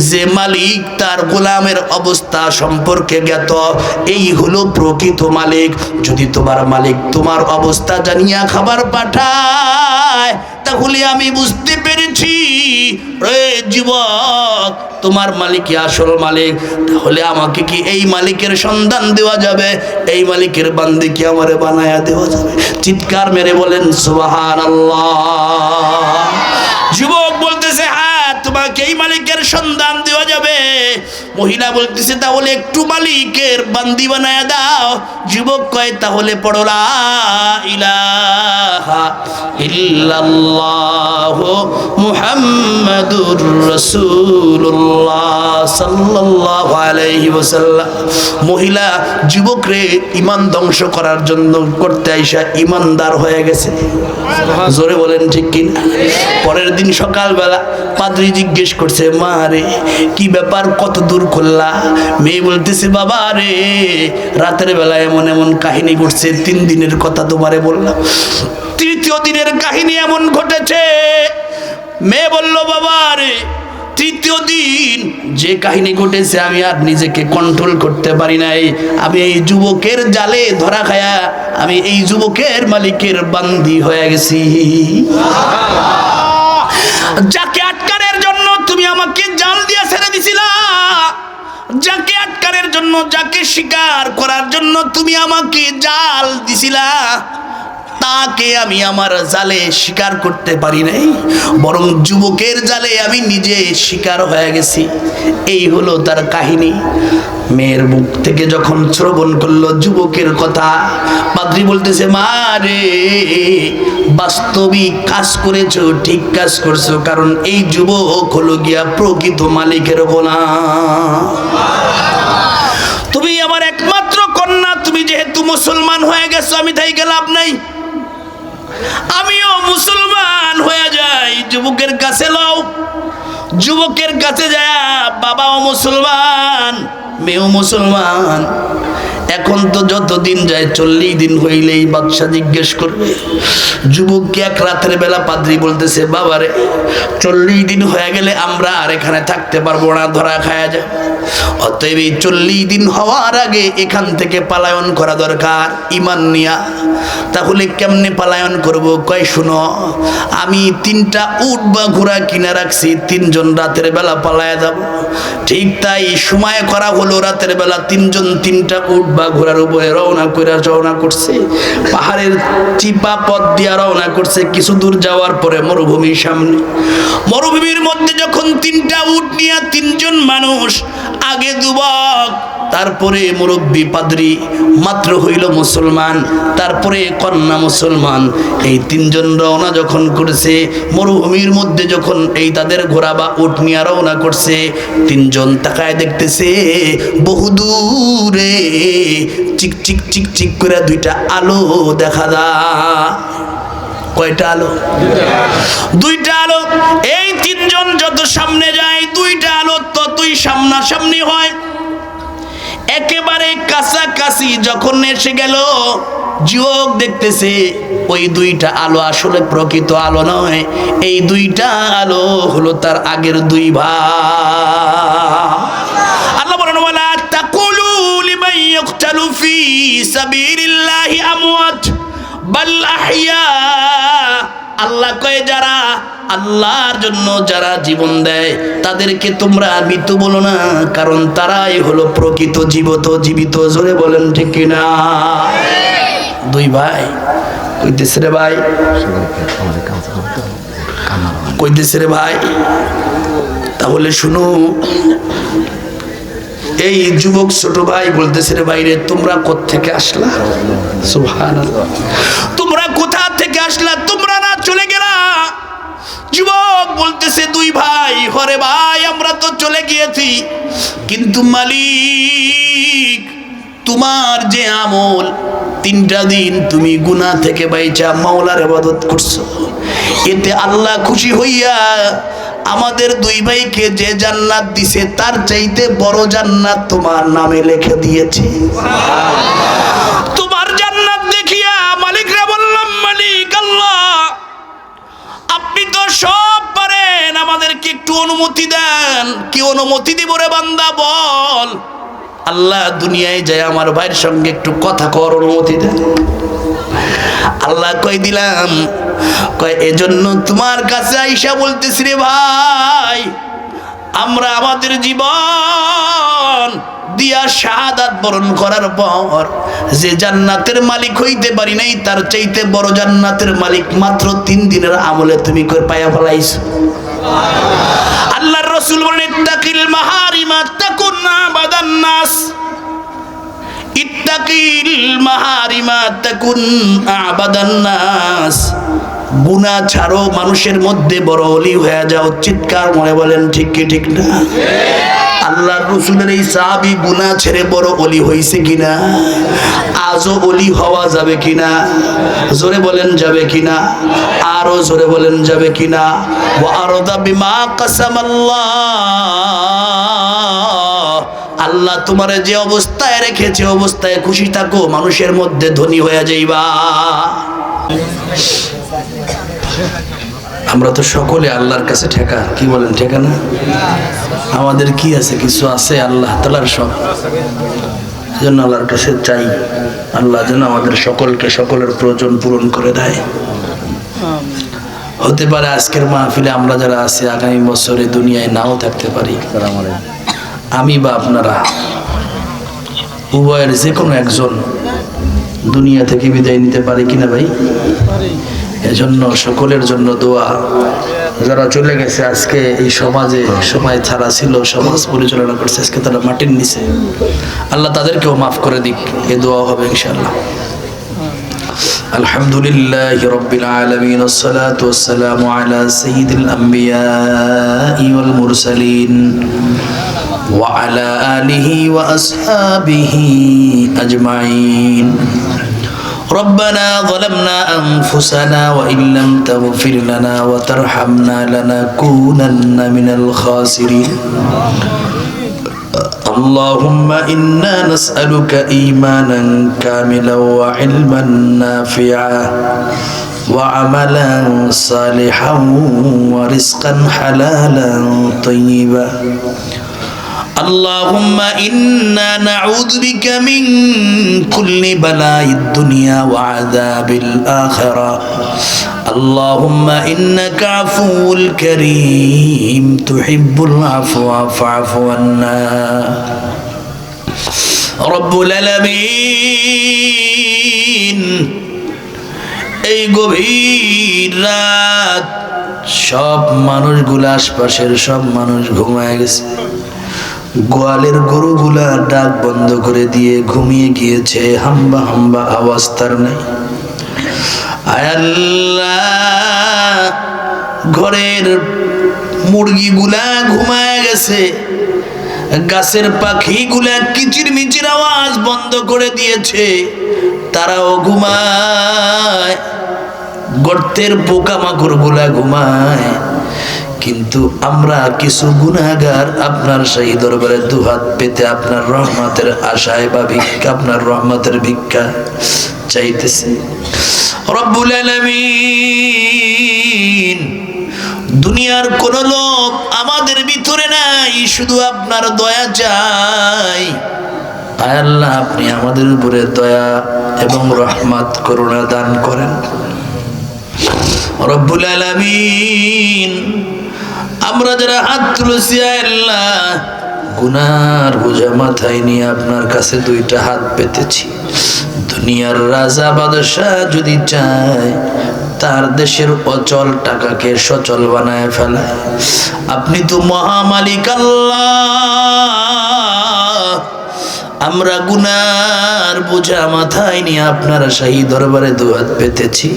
যে মালিক তার গোলামের অবস্থা সম্পর্কে জ্ঞাত, এই হলো প্রকৃত মালিক। যদি তোমার মালিক তোমার অবস্থা জানিয়া খাবার পাঠায় তাহলে আমি বুঝতে পেরেছি রে যুবক, তোমার মালিকই আসল মালিক। তাহলে আমাকে কি এই মালিকের সন্ধান দেওয়া যাবে? এই মালিকের বান্দি কি আমারে বানায়া দেওয়া যাবে? চিৎকার মেরে বলেন সুবহানাল্লাহ। যুবক বলতেছে, হ্যাঁ তোমাকে এই মালিকের সন্ধান দেওয়া যাবে। মহিলা বলতেছে, তাহলে একটু মালিকের বান্দি বানায়া দাও। যুবক কয়, তাহলে পড়ো লা ইলাহা ইল্লাল্লাহু মুহাম্মাদুর রাসূলুল্লাহ সাল্লাল্লাহু আলাইহি ওয়াসাল্লাম। মহিলা যুবকরে ঈমান ধ্বংস করার জন্য করতে আইসা ঈমানদার হয়ে গেছে। জোরে বলেন ঠিক কি? পরের দিন সকালবেলা পাদ্রী জিজ্ঞেস করছে, মা রে কি ব্যাপার, কত দূর করলা? মেয়ে বলতেছে, বাবা রে রাতের বেলা এমন এমন কাহিনী ঘটছে, 3 দিনের কথা তোমারে বললাম, 3য় দিনের কাহিনী এমন ঘটেছে। মেয়ে বলল, বাবা রে 3য় দিন যে কাহিনী ঘটেছে আমি আর নিজেকে কন্ট্রোল করতে পারি নাই, আমি এই যুবকের জালে ধরা খায়া আমি এই যুবকের মালিকের বান্দি হয়ে গেছি। যাকে আটকানোর জন্য তুমি আমাকে জাল দিয়ে ছেড়ে দিছিলা, যাকে আটকানোর জন্য, যাকে শিকার করার জন্য তুমি আমাকে জাল দিছিলা, তাকে আমি আমার জালে শিকার করতে পারি নাই, বরং যুবকের জালে আমি নিজে শিকার হয়ে গেছি। এই হলো তার কাহিনী। মেয়ের মুখ থেকে যখন শ্রবণ করলো যুবকের কথা, পাদ্রী বলতেছে, মা রে বাস্তবিক কাজ করেছো, ঠিক কাজ করছো, কারণ এই যুবক হলো গিয়া প্রকৃত মালিকের গোলাম। তুমি আমার একমাত্র কন্যা, তুমি যেহেতু মুসলমান হয়ে গেছো, আমি তাই লাভ নাই, আমিও মুসলমান হয়ে যাই। যুবকের কাছে লও, যুবকের কাছে যায়, বাবাও মুসলমান, মেয়েও মুসলমান। এখন তো যতদিন যায় 40 দিন হইলেই বাদশা জিজ্ঞেস করবে। যুবককে এক রাতের বেলা পাদ্রী বলতেছে, বাবারে 40 দিন হয়ে গেলে আমরা আর এখানে থাকতে পারবো না, ধরা খায়া যায়। অতএব এই 40 দিন হওয়ার আগে এখান থেকে পালায়ন করা দরকার ঈমান নিয়া। তাহলে কেমনে পালায়ন করব? কয় শুনো, আমি 3টা উট বা ঘোড়া কিনে রাখছি, 3 জন রাতের বেলা পালায়া যাব। ঠিক তাই সময় করা হলো, রাতের বেলা 3 জন 3টা উট বা ঘোড়ার উপরে রওনা করছে, পাহাড়ের চিপা পথ দিয়া রওনা করছে। কিছু দূর যাওয়ার পরে মরুভূমির সামনে, মরুভূমির মধ্যে যখন 3টা উট নিয়ে 3 জন মানুষ, আগে যুবক, তারপরে মুরব্বী পাদ্রী, মাত্র হইল মুসলমান, তারপরে কন্যা মুসলমান, এই 3 জন রওনা যখন করেছে মরুভূমির মধ্যে, যখন এই তাদের ঘোড়া বা উট নিয়ে রওনা করছে, 3 জন তাকায় দেখতেছে বহুদূরে চিক চিক চিক চিক করে 2টা আলো দেখা যায়। কয়টা আলো? 2টা আলো। এই 3 জন যত সামনে যায় 2টা আলো ততই সামনাসামনি হয়। একেবারে কাছাকাছি যখন এসে গেল, যুবক দেখতেছে ওই 2টা আলো আসলে প্রকৃত আলো নয়, এই 2টা আলো হলো তার আগের 2 ভাই। আল্লাহ বলেন, ওয়ালা তাকুলু লিমান ইয়ুকতালু ইউকতালু ফি সাবিলিল্লাহি আমওয়াত বাল আহইয়া। আল্লাহ কয় যারা আল্লাহর জন্য যারা জীবন দেয় তাদেরকে তোমরা মৃত বলো না, কারণ তারাই হলো প্রকৃত জীবিত। জোরে বলেন ঠিক কিনা? দুই ভাই কইতেছে রে ভাই, কইতেছে রে ভাই, তাহলে শুনো, এই যুবক ছোট ভাই বলতেছে রে ভাই রে, তোমরা কোত্থেকে আসলা? সুবহানাল্লাহ, তোমরা কোথা থেকে আসলা? তোমরা না চলে গেলা? যুবক বলতেছে দুই ভাই, হরে ভাই আমরা তো চলে গিয়েছি, কিন্তু মালিক তোমার যে আমল, 3টা দিন তুমি গুনাহ থেকে বাইচা মাওলার ইবাদত করছো, এতে আল্লাহ খুশি হইয়া আমাদের দুই ভাইকে যে জান্নাত দিছে তার চাইতে বড় জান্নাত তোমার নামে লিখে দিয়েছে। তোমার জান্নাত দেখিয়া মালিকরা বললাম, মালিক আল্লাহ আপনি তো সব পারেন, আমাদেরকে একটু অনুমতি দেন। কি অনুমতি দিব রে বান্দা বল? আল্লাহ দুনিয়ায় যায় আমার ভাইয়ের সঙ্গে একটু কথা কর, অনুমতি দেন। আল্লাহ কই দিলাম, কয় এজন্য তোমার কাছে আইসা বলতেছি রে ভাই, আমরা আমাদের জীবন দিয়া শাহাদাত বরণ করার পর যে জান্নাতের মালিক হইতে পারি নাই, তার চাইতে বড় জান্নাতের মালিক মাত্র 3 দিনের আমলে তুমি কই পায়া ফলাইছো। আল্লাহর রাসূল বলেন, ইত্তাকিল মাহারিমা তাকুন আবাদান নাস, ইত্তাকিল মাহারিমা তাকুন আবাদান নাস। গুনাহ ছাড়ো, মানুষের মধ্যে বড় ওলি হয়ে যাও। চিৎকার মনে বলেন ঠিক কি ঠিক না? আল্লাহর রাসূলের এই সাহাবী গুনাহ ছেড়ে বড় ওলি হইছে কিনা? আজও ওলি হওয়া যাবে কিনা? জোরে বলেন যাবে কিনা? আরো জোরে বলেন যাবে কিনা? ওয়া আরদা বিমা কাসামাল্লাহ, আল্লাহ তোমারে যে অবস্থায় রেখেছে অবস্থায় খুশি থাকো, মানুষের মধ্যে ধনী হয়ে যাইবা। আমরা তো সকলে আল্লাহর কাছে ঠেকা, কি বলেন ঠেকা না? আমাদের কি আছে? কিছু আছে? আল্লাহ তাআলার সব। এজন্য আল্লাহর কাছে চাই, আল্লাহ যেন আমাদের সকলকে সকলের প্রয়োজন পূরণ করে দেয়। হতে পারে আজকের মাহফিলে আমরা যারা আছি আগামী বছরে দুনিয়ায় নাও থাকতে পারি, আমি বা আপনারা উভয়ের যে কোনো একজন দুনিয়া থেকে বিদায় নিতে পারি কিনা ভাই? এজন্য সকলের জন্য দোয়া। যারা চলে গেছে আজকে এই সমাজে, সময় ছাড়া ছিল, সমাজ পরিচালনা করছে, আজকে তারা মাটির নিচে, আল্লাহ তাদেরকেও মাফ করে দিক, এ দোয়া হবে ইনশাআল্লাহ। আলহামদুলিল্লাহি রাব্বিল আলামিন, আসসালাতু ওয়াসসালামু আলা সাইয়্যিদিল আমবিয়াই ওয়াল মুরসালিন ওয়া আলা আলিহি ওয়া আসহাবিহি আজমাইন। ربنا ظلمنا أنفسنا وإن لم تغفر لنا وترحمنا لنكونن من الخاسرين. اللهم إنا نسألك إيمانا كاملا وعلما نافعا وعملا صالحا ورزقا حلالا طيبا. اللهم إنا نعوذ بك من كل بلاء الدنيا وعذاب الآخرة. اللهم إنك عفو كريم تحب العفو فاعف عنا. رب العالمين, এই গভীর রাত সব মানুষগুলো, আশপাশের সব মানুষ ঘুমায় গেছে, গোয়ালের গরুগুলা ডাক বন্ধ করে দিয়ে ঘুমিয়ে গিয়েছে, হাম্বা হাম্বা আওয়াজ তার নাই। আয় আল্লাহ, ঘরের মুরগিগুলা ঘুমায় গেছে, গাছের পাখিগুলা কিচির মিচির আওয়াজ বন্ধ করে দিয়েছে, তারাও ঘুমায়, গর্তের পোকামাকড় গুলা ঘুমায়, কিন্তু আমরা কিছু গুনাহগার আপনার সেই দরবারে দুহাত পেতে আপনার রহমতের আশায় বা ভিক্ষা, আপনার রহমতের ভিক্ষা চাইতেছি। রব্বুল আলামিন, দুনিয়ার কোন লোক আমাদের ভিতরে নাই, শুধু আপনার দয়া চাই। আয় আল্লাহ, আপনি আমাদের উপরে দয়া এবং রহমত করুণা দান করেন রব্বুল আলামিন। আমরা যারা হাত তুলেছি আয় আল্লাহ, গুনার বোঝা মাথায় নিয়ে আপনার কাছে দুইটা হাত পেতেছি। দুনিয়ার রাজা বাদশাহ যদি চায় তার দেশের অচল টাকাকে সচল বানায় ফেলায়। আপনি তো মহামালিক আল্লাহ। আমরা গুনার বোঝা মাথায় নিয়ে আপনার শাহী দরবারে দুহাত পেতেছি।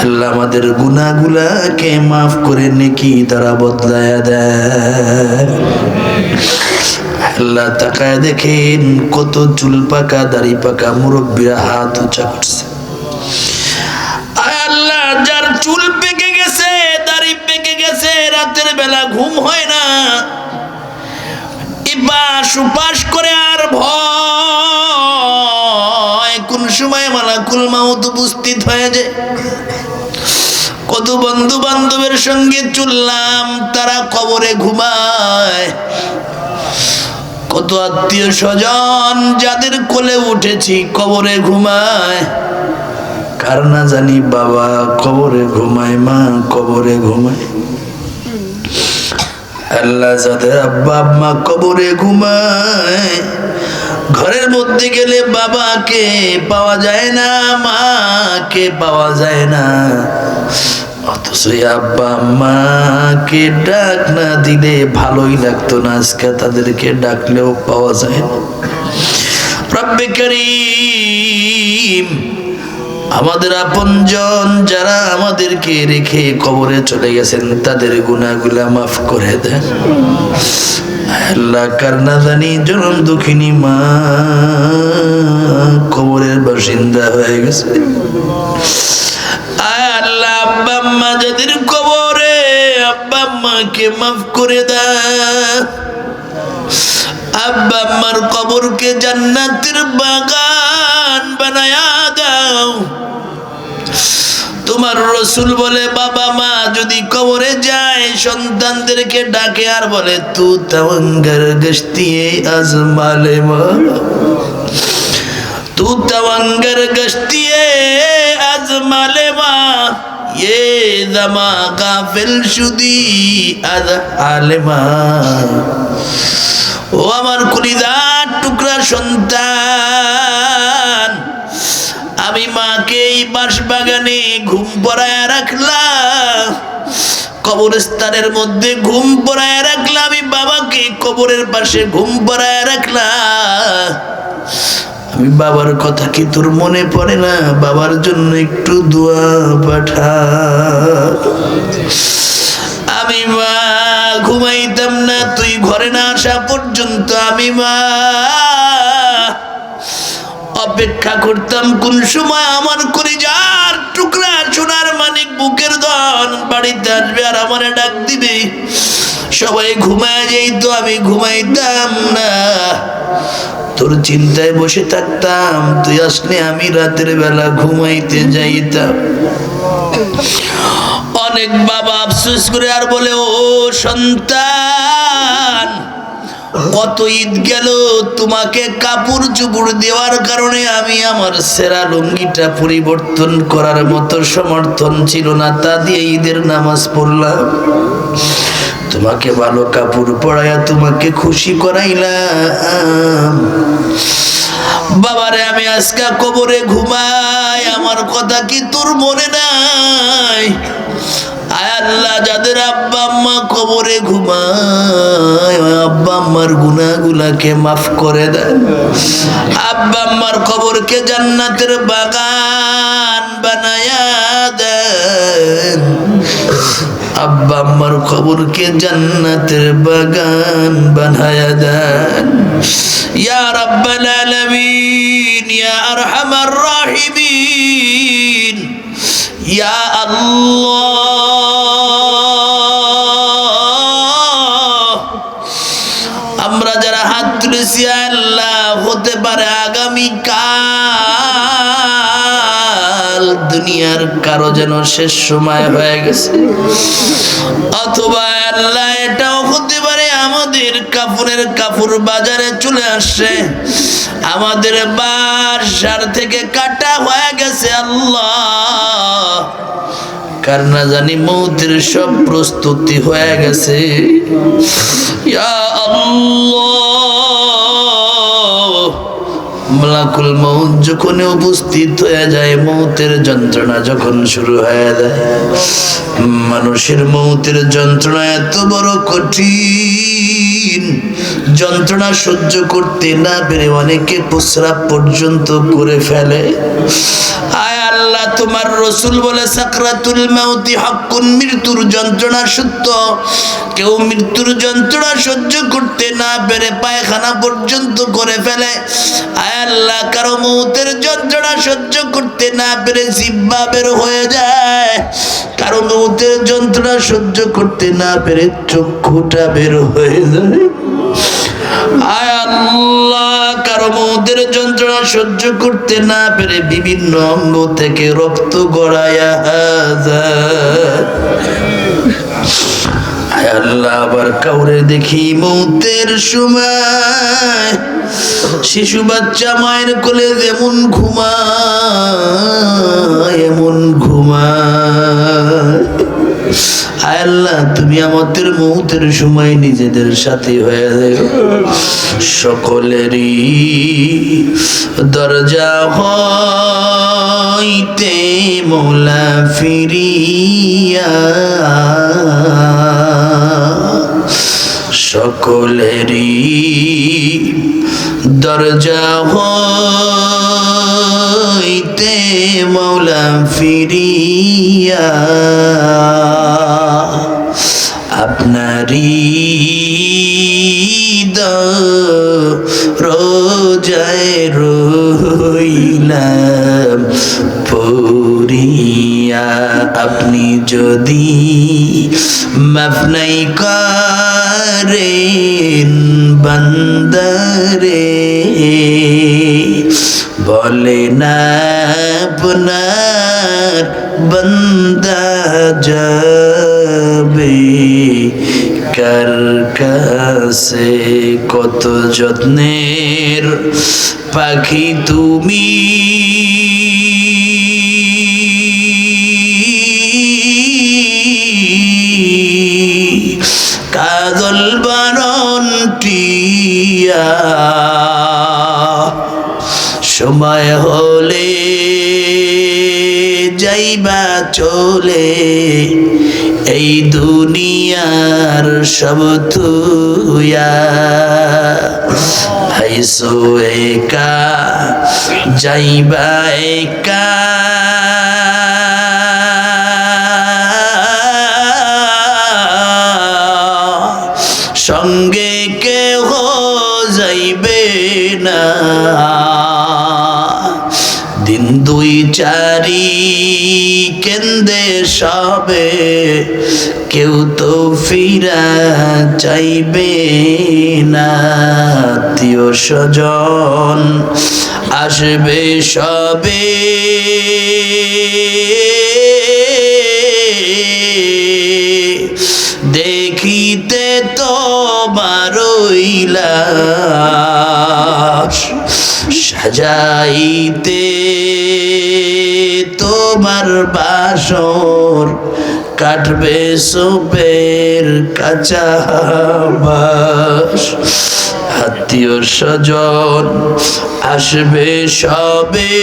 আল্লাহ, আমাদের গুনাহগুলাকে মাফ করে নেকি দ্বারা বদলায়া দেয়। আল্লাহ, তাকায় দেখেন কত চুল পাকা দাড়ি পাকা মুরব্বীরা হাত উঁচা করছে। আল্লাহ, যার চুল পেকে গেছে, দাড়ি পেকে গেছে, রাতের বেলা ঘুম হয় না, ইবাস উপাস করে আর ভয় কোন সময় মালাকুল মাউত উপস্থিত হয়ে যায়। কত বন্ধু বান্ধবের সঙ্গে চললাম, তারা কবরে ঘুমায়। কত আত্মীয় স্বজন যাদের কোলে উঠেছি কবরে ঘুমায়। কার না জানি বাবা কবরে ঘুমায়, মা কবরে ঘুমায়। আল্লাহ, যাদের আব্বা আম্মা কবরে ঘুমায়, ঘরের মধ্যে গেলে বাবাকে পাওয়া যায় না, মাকে পাওয়া যায় না, অথচ আব্বা আম্মাকে ডাক না দিলে ভালোই লাগতো না। আজকে তাদেরকে ডাকলেও পাওয়া যায় না। রব্বে কারীম, আমাদের আপনজন যারা আমাদেরকে রেখে কবরে চলে গেছেন তাদের গুনাহগুলা মাফ করে দেন আল্লাহ। কার না জানি জনম দুঃখিনী মা কবরের বাসিন্দা হয়ে গেছে। আল্লাহ, আব্বা আম্মা যাদের কবরে, আব্বা আম্মাকে মাফ করে দেন। আব্বা আম্মার কবরকে জান্নাতের বাগান বানায়া দাও। তোমার রসুল বলে, বাবা মা যদি কবরে যায় সন্তানদেরকে ডাকে আর বলে, তু তওয়াঙ্গার গশতিয়ে আজমালে মা, তু তওয়াঙ্গার গশতিয়ে আজমালে মা, ये दमा गाफिल शुदी अद आलिमा। ও আমার কলিজার টুকরা সন্তান, আমি মাকে এই বাঁশবাগানে ঘুম পড়ায় রাখলাম, কবরস্থানের মধ্যে ঘুম পড়ায় রাখলাম, আমি বাবাকে কবরের পাশে ঘুম পড়ায় রাখলাম। আমি বাবার কথা কি তোর মনে পড়ে না? বাবার জন্য একটু দোয়া পাঠা। আমি মা ঘুমাইতাম না তুই ঘরে না আসা পর্যন্ত, আমি মা অপেক্ষা করতাম কোন সময় আমার কলিজার টুকরা সোনার মানিক বুকের ধন বাড়িতে আসবে আর আমারে ডাক দিবে। সবাই ঘুমায় যাইতো, আমি ঘুমাইতাম না, তোর চিন্তায় বসে থাকতাম। তুই আসলে আমি রাতের বেলা ঘুমাইতে যাইতাম। অনেক বাবা আফসোস করে আর বলে, ও সন্তান, কত ঈদ গেল, তোমাকে কাপড় চুপড় দেওয়ার কারণে আমি আমার সেরা লুঙ্গিটা পরিবর্তন করার মতো সমর্থন ছিল না, তা দিয়ে ঈদের নামাজ পড়লাম। তোমাকে ভালো কাপড় পরাইয়া তোমাকে খুশি করাইলাম। বাবারে, আমি আজকে কবরে ঘুমাই, আমার কথা কি তোর মনে নাই? আয় আল্লাহ, যাদের আব্বা আম্মা কবরে ঘুমায়, আব্বা আম্মার গুনাহগুলাকে মাফ করে দেন। আব্বা আম্মার কবরকে জান্নাতের বাগান বানায়া দেন। আব্বা আম্মার কবরকে জান্নাতের বাগান বানায়া দেন। ইয়া রাব্বাল আলামিন, ইয়া আরহামার রাহিমিন, ইয়া আল্লাহ। আমরা যারা হাত তুলেছি আল্লাহ, হতে পারে আগামী কাল দুনিয়ার কারো যেন শেষ সময় হয়ে গেছে, অথবা আল্লাহ এটাও হতে পারে আমাদের কাফনের কাপড় বাজারে চলে আসছে, আমাদের বাসার থেকে কাটা হয়ে গেছে আল্লাহ, কার না জানি মৌতের সব প্রস্তুতি হয়ে গেছে। ইয়া আল্লাহ, মালাকুল মউত যখন উপস্থিত হয়ে যায়, মৌতের যন্ত্রণা যখন শুরু হয়ে যায়, মানুষের মৌতের যন্ত্রণা এত বড় কঠিন, যন্ত্রণা সহ্য করতে না পেরে অনেকে প্রস্রাব পর্যন্ত করে ফেলে। আয় আল্লাহ, তোমার রসুল বলে সাকরাতুল মাউতি হাক্কুন, মৃত্যুর যন্ত্রণা সত্য। কেউ মৃত্যুর যন্ত্রণা সহ্য করতে না পেরে পায়খানা পর্যন্ত করে ফেলে। আয় আল্লাহ, কারো মৌতের যন্ত্রণা সহ্য করতে না পেরে জিহ্বা বের হয়ে যায়, কারো মৌতের যন্ত্রণা সহ্য করতে না পেরে চক্ষুটা বের হয়ে যায়। আয় আল্লাহ, কারো মৌতের যন্ত্রণা সহ্য করতে না পেরে বিভিন্ন অঙ্গ থেকে রক্ত গড়াইয়া যায়। আয় আল্লাহ, আবার কাউরে দেখি মৌতের সময় শিশু বাচ্চা মায়ের কোলে যেমন ঘুমায় এমন ঘুমায়। আয় আল্লাহ, তুমি আমাদের মৌতের সময় নিজেদের সাথে হয়ে যাও। সকলেরই দরজা হইতে মৌলা ফিরিয়া, সকলেরই দরজা হইতে মৌলা ফিরিয়া, আপনারই রোজায় রইলাম পড়িয়া। আপনি যদি মাফ নাই করেন বান্দারে, বলে না আপনার বান্দা যাবে কার কাছে। কত যত্নের পাখি তুমি, কাজল বারণ টিয়া, সময় হলে যাইবা চলে, এই দুনিয়ার সব তুয়া। হাইসো একা যাইবা একা, সঙ্গে কেহ যাইবে না। দিন দুই চারি কেন্দে সবে, কেউ তো ফিরা চাইবে না। আত্মীয় স্বজন আসবে সবে, দেখিতে তোমার লাশ, সাজাইতে তোমার বাসর, কাটবে সোপের কাঁচা বাস। আত্মীয় স্বজন আসবে সবে,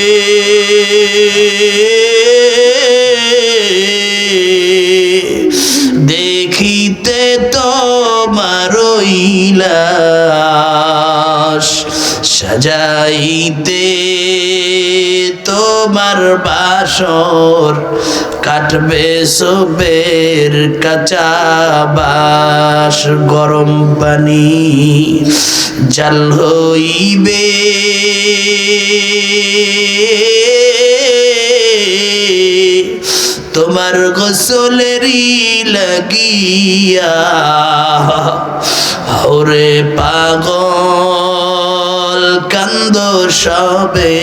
দেখিতে তোমার লাশ, সাজাইতে তোমার বাসর, কাটবে সোবের কাঁচা বাস। গরম পানি জাল হইবে, তোমার গোসলেরই লাগিয়া। ওরে পাগল কান্দ সবে,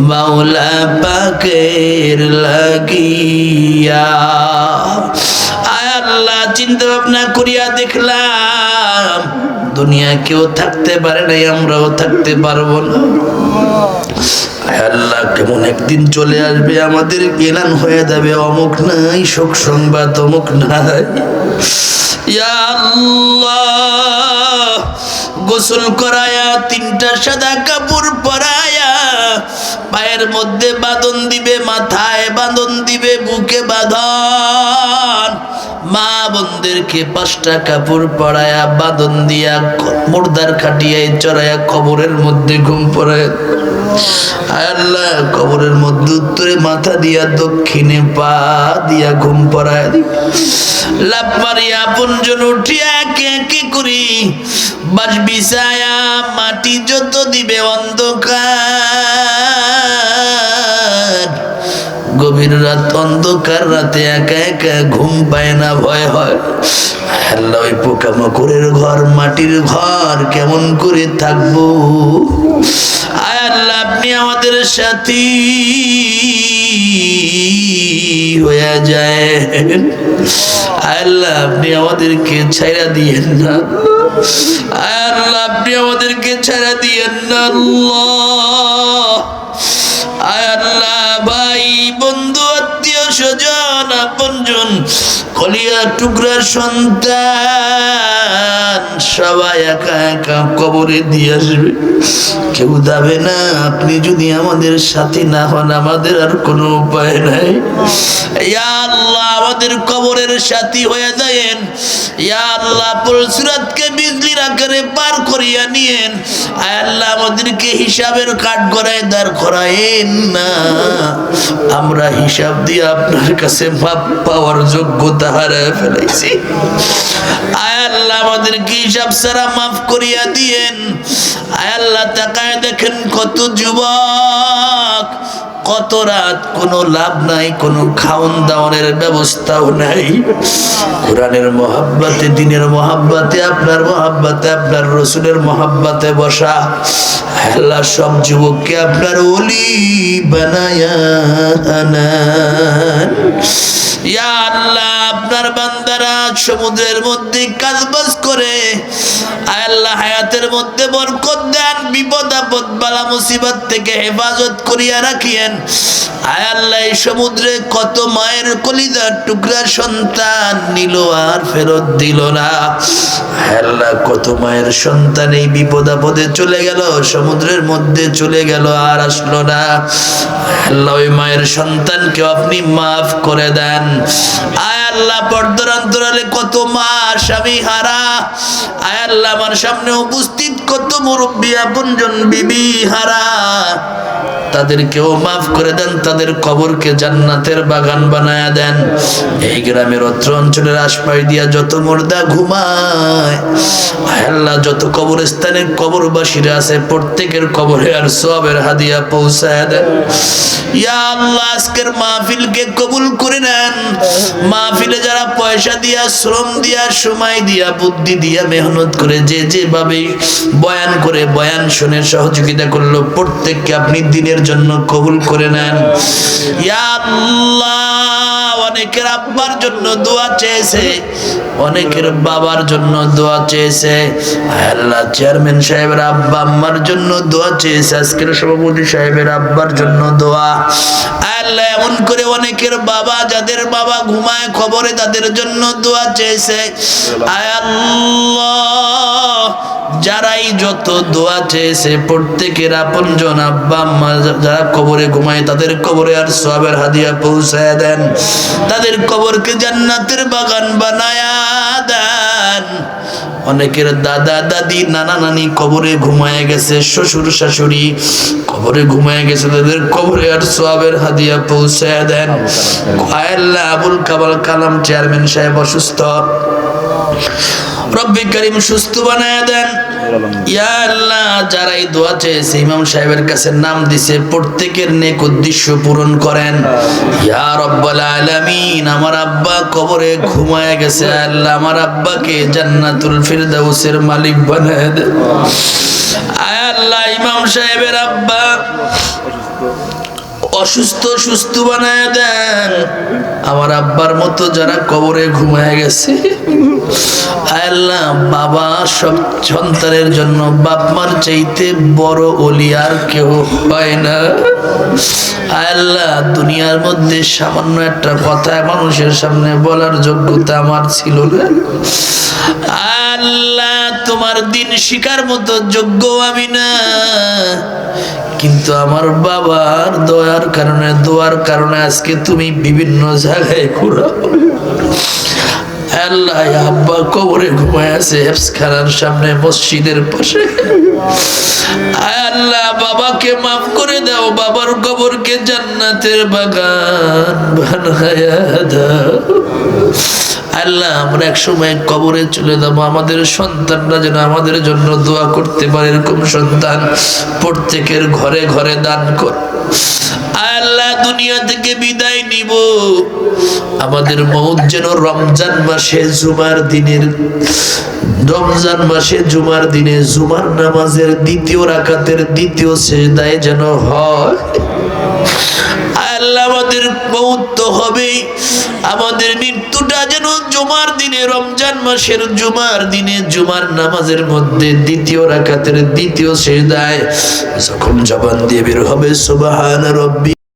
মাওলা পাকের লাগিয়া। আয় আল্লাহ, চিন্তা ভাবনা করিয়া দেখলাম দুনিয়া কেউ থাকতে পারে নাই, আমরাও থাকতে পারবো না। আয় আল্লাহ, কেমন একদিন চলে আসবে আমাদের এলান হয়ে যাবে, অমুক নাই শোক সংবাদ, অমুক নাই। ইয়া আল্লাহ, গোসল করায়া 3টা সাদা কাপড় পরায়া পায়ের মধ্যে বাঁধন দিবে, মাথায় বাঁধন দিবে, বুকে বাঁধন, মা বোনদেরকে 5টা কাপড় পরায়া বাঁধন দিয়া মুর্দার খাটিয়ায় চড়াইয়া কবরের মধ্যে ঘুম পড়ায়। আল্লাহ, কবরের মধ্যে উত্তরে মাথা দিয়া দক্ষিণে পা দিয়া ঘুম পড়ায় লাভ মারিয়া আপনজন উঠিয়া একে একে করি বাস বিছায়া মাটি যত দিবে অন্ধকার। গভীর রাত, অন্ধকার রাতে একা একা ঘুম পায় না, ভয় হয়। আল্লাহ, ওই পোকামাকড়ের ঘর, মাটির ঘর কেমন করে থাকবো? আয় আল্লাহ, আপনি আমাদের সাথী হয়ে যায়। আল্লাহ, আপনি আমাদেরকে ছাইরা দিয়েন না। আল্লাহ, আপনি আমাদেরকে ছাইরা দিয়েন না। আল্লাহ, আল্লাহ, ভাই বন্ধু আত্মীয় স্বজন আপনজন কলিয়া টুকরার সন্তান সবাই একা একা কবরে দিয়ে আসবে, কেউ যাবে না। আপনি যদি আমাদের সাথী না হন, আমাদের আর কোনো উপায় নাই। ইয়া আল্লাহ, আমাদের কবরের সাথী হয়ে যায়েন। ইয়া আল্লাহ, পুলসিরাতকে বিজলির আকারে পার করিয়া নিয়েন। আয় আল্লাহ, আমাদেরকে হিসাবের কাঠ গড়ায় দাঁড় করায়েন না। আমরা হিসাব দিয়ে আপনার কাছে মাপ পাওয়ার যোগ্যতা হারায় ফেলেছি। আয় আল্লাহ, আমাদেরকে হিসাব ছাড়া মাফ করিয়া দিয়েন। আয় আল্লাহ, তাকায় দেখেন কত যুবক, কত রাত, কোনো লাভ নাই, কোনো খাওন দাওয়ানের ব্যবস্থাও নাই। কোরআনের মহাব্বতে, দিনের মহাব্বতে, আপনার মহাব্বতে, আপনার রসুলের মহাব্বতে বসা। আল্লাহ, সব যুবককে আপনার ওলি বানায়া আনান। ইয়া আল্লাহ, আপনার বান্দারা সমুদ্রের মধ্যে কাজবাজ করে আয় আল্লাহ হায়াতের মধ্যে বরকত দেন, বিপদ আপদ বালা মুসিবত থেকে হেফাজত করিয়া রাখিয়েন। আয় আল্লাহ, এই সমুদ্রে কত মায়ের কলিজার টুকরা সন্তান নিল আর ফেরত দিল না। আয় আল্লাহ, কত মায়ের সন্তান এই বিপদ আপদে চলে গেল, সমুদ্রের মধ্যে চলে গেল, আর আসলো না। আল্লাহ, ওই মায়ের সন্তানকে আপনি মাফ করে দেন। আয় আল্লাহ, পর্দার অন্তরালে কত মা স্বামী হারা, আয় আল্লাহ, আমার সামনে উপস্থিত কত মুরব্বী আপনজন বিবি হারা, তাদেরকেও মাফ করে দেন, তাদের কবরকে জান্নাতের বাগান বানায়া দেন। এই গ্রামের অত্র অঞ্চলের আশপাশ দিয়া যত মুর্দা ঘুমায়, আয় আল্লাহ, যত কবরস্থানের কবরবাসীরা আছে প্রত্যেকের কবরে আর সওয়াবের হাদিয়া পৌঁছায় দেন। ইয়া আল্লাহ, আজকের মাহফিলকে কবুল করে নেন। মাহফিলে যারা পয়সা দিয়া, শ্রম দিয়া, সময় দিয়া, বুদ্ধি দিয়া, মেহনত করে যে যেভাবে বয়ান করে বয়ান শুনে সহযোগিতা করলো, প্রত্যেককে আপনি দিনের জন্য কবুল করে নেন। ইয়া আল্লাহ, অনেকের আব্বার জন্য দোয়া চেয়েছে, অনেকের বাবার জন্য দোয়া চেয়েছে। আল্লাহ, চেয়ারম্যান সাহেবের আব্বা আম্মার জন্য দোয়া চেয়েছে, আজকের সভাপতি সাহেবের আব্বার জন্য দোয়া। আল্লাহ, এমন করে অনেকের বাবা, যাদের বাবা ঘুমায় খবরে, তাদের জন্য দোয়া চেয়েছে। আয় আল্লাহ, যারাই যত দোয়া চেয়েছে প্রত্যেকের আপনজন আব্বা আম্মা যারা কবরে ঘুমায়, তাদের কবরে আর সওয়াবের হাদিয়া পৌঁছায় দেন, তাদের কবরকে জান্নাতের বাগান বানায়া দেন। অনেকের দাদা দাদি নানা নানি কবরে ঘুমায় গেছে, শ্বশুর শাশুড়ি কবরে ঘুমায় গেছে, তাদের কবরে আর সওয়াবের হাদিয়া পৌঁছায় দেন। আল্লাহ, আবুল কালাম চেয়ারম্যান সাহেব অসুস্থ, রব্বি করিম সুস্থ বানায়া দেন। ইয়া আল্লাহ, যারা এই দোয়া চেয়েছে ইমাম সাহেবের কাছে নাম দিছে, প্রত্যেকের নেক উদ্দেশ্য পূরণ করেন। ইয়া রব্বাল আলামিন, আমার আব্বা কবরে ঘুমায় গেছে, আল্লাহ আমার আব্বাকে জান্নাতুল ফিরদাউসের মালিক বানায় দেন। আয় আল্লাহ, ইমাম সাহেবের আব্বা অসুস্থ সুস্থ বানায় দেন। আমার আব্বার মতো যারা কবরে ঘুমায় গেছে, আয় আল্লাহ, বাবা সব সন্তানের জন্য বাপ মার চাইতে বড় ওলি আর কেউ হয় না। আয় আল্লাহ, দুনিয়ার মধ্যে সামান্য একটা কথা মানুষের সামনে বলার যোগ্যতা আমার ছিল না। আল্লাহ, তোমার দিন শিকার মতো যোগ্য আমি না, কিন্তু আমার বাবার দয়ার কারণে, দোয়ার কারণে আজকে তুমি বিভিন্ন জায়গায় ঘুরাও। আল্লাহ, আব্বা কবরে ঘুমায় আছে হেফজখানার সামনে মসজিদের পাশে। আল্লাহ, বাবাকে মাফ করে দাও, বাবার কবরকে জান্নাতের বাগান বানায়া দাও। আল্লাহ, আমরা এক সময় কবরে চলে যাব, আমাদের সন্তানরা যেন আমাদের জন্য দোয়া করতে পারে, এরকম সন্তান প্রত্যেকের ঘরে ঘরে দান কর। আল্লাহ, দুনিয়া থেকে বিদায় নিব, আমাদের মউত যেন রমজান মাসে জুমার দিনের, রমজান মাসে জুমার দিনে জুমার নামাজের দ্বিতীয় রাকাতের দ্বিতীয় সিজদায় যেন হয়। আল্লাহ, আমাদের মউত তো হবেই, আমাদের মৃত্যুটা যেন জুমার দিনে, রমজান মাসের জুমার দিনে জুমার নামাজের মধ্যে দ্বিতীয় রাকাতের দ্বিতীয় সিজদায় যখন জবান দিয়ে বের হবে সুবহান রাব্বি।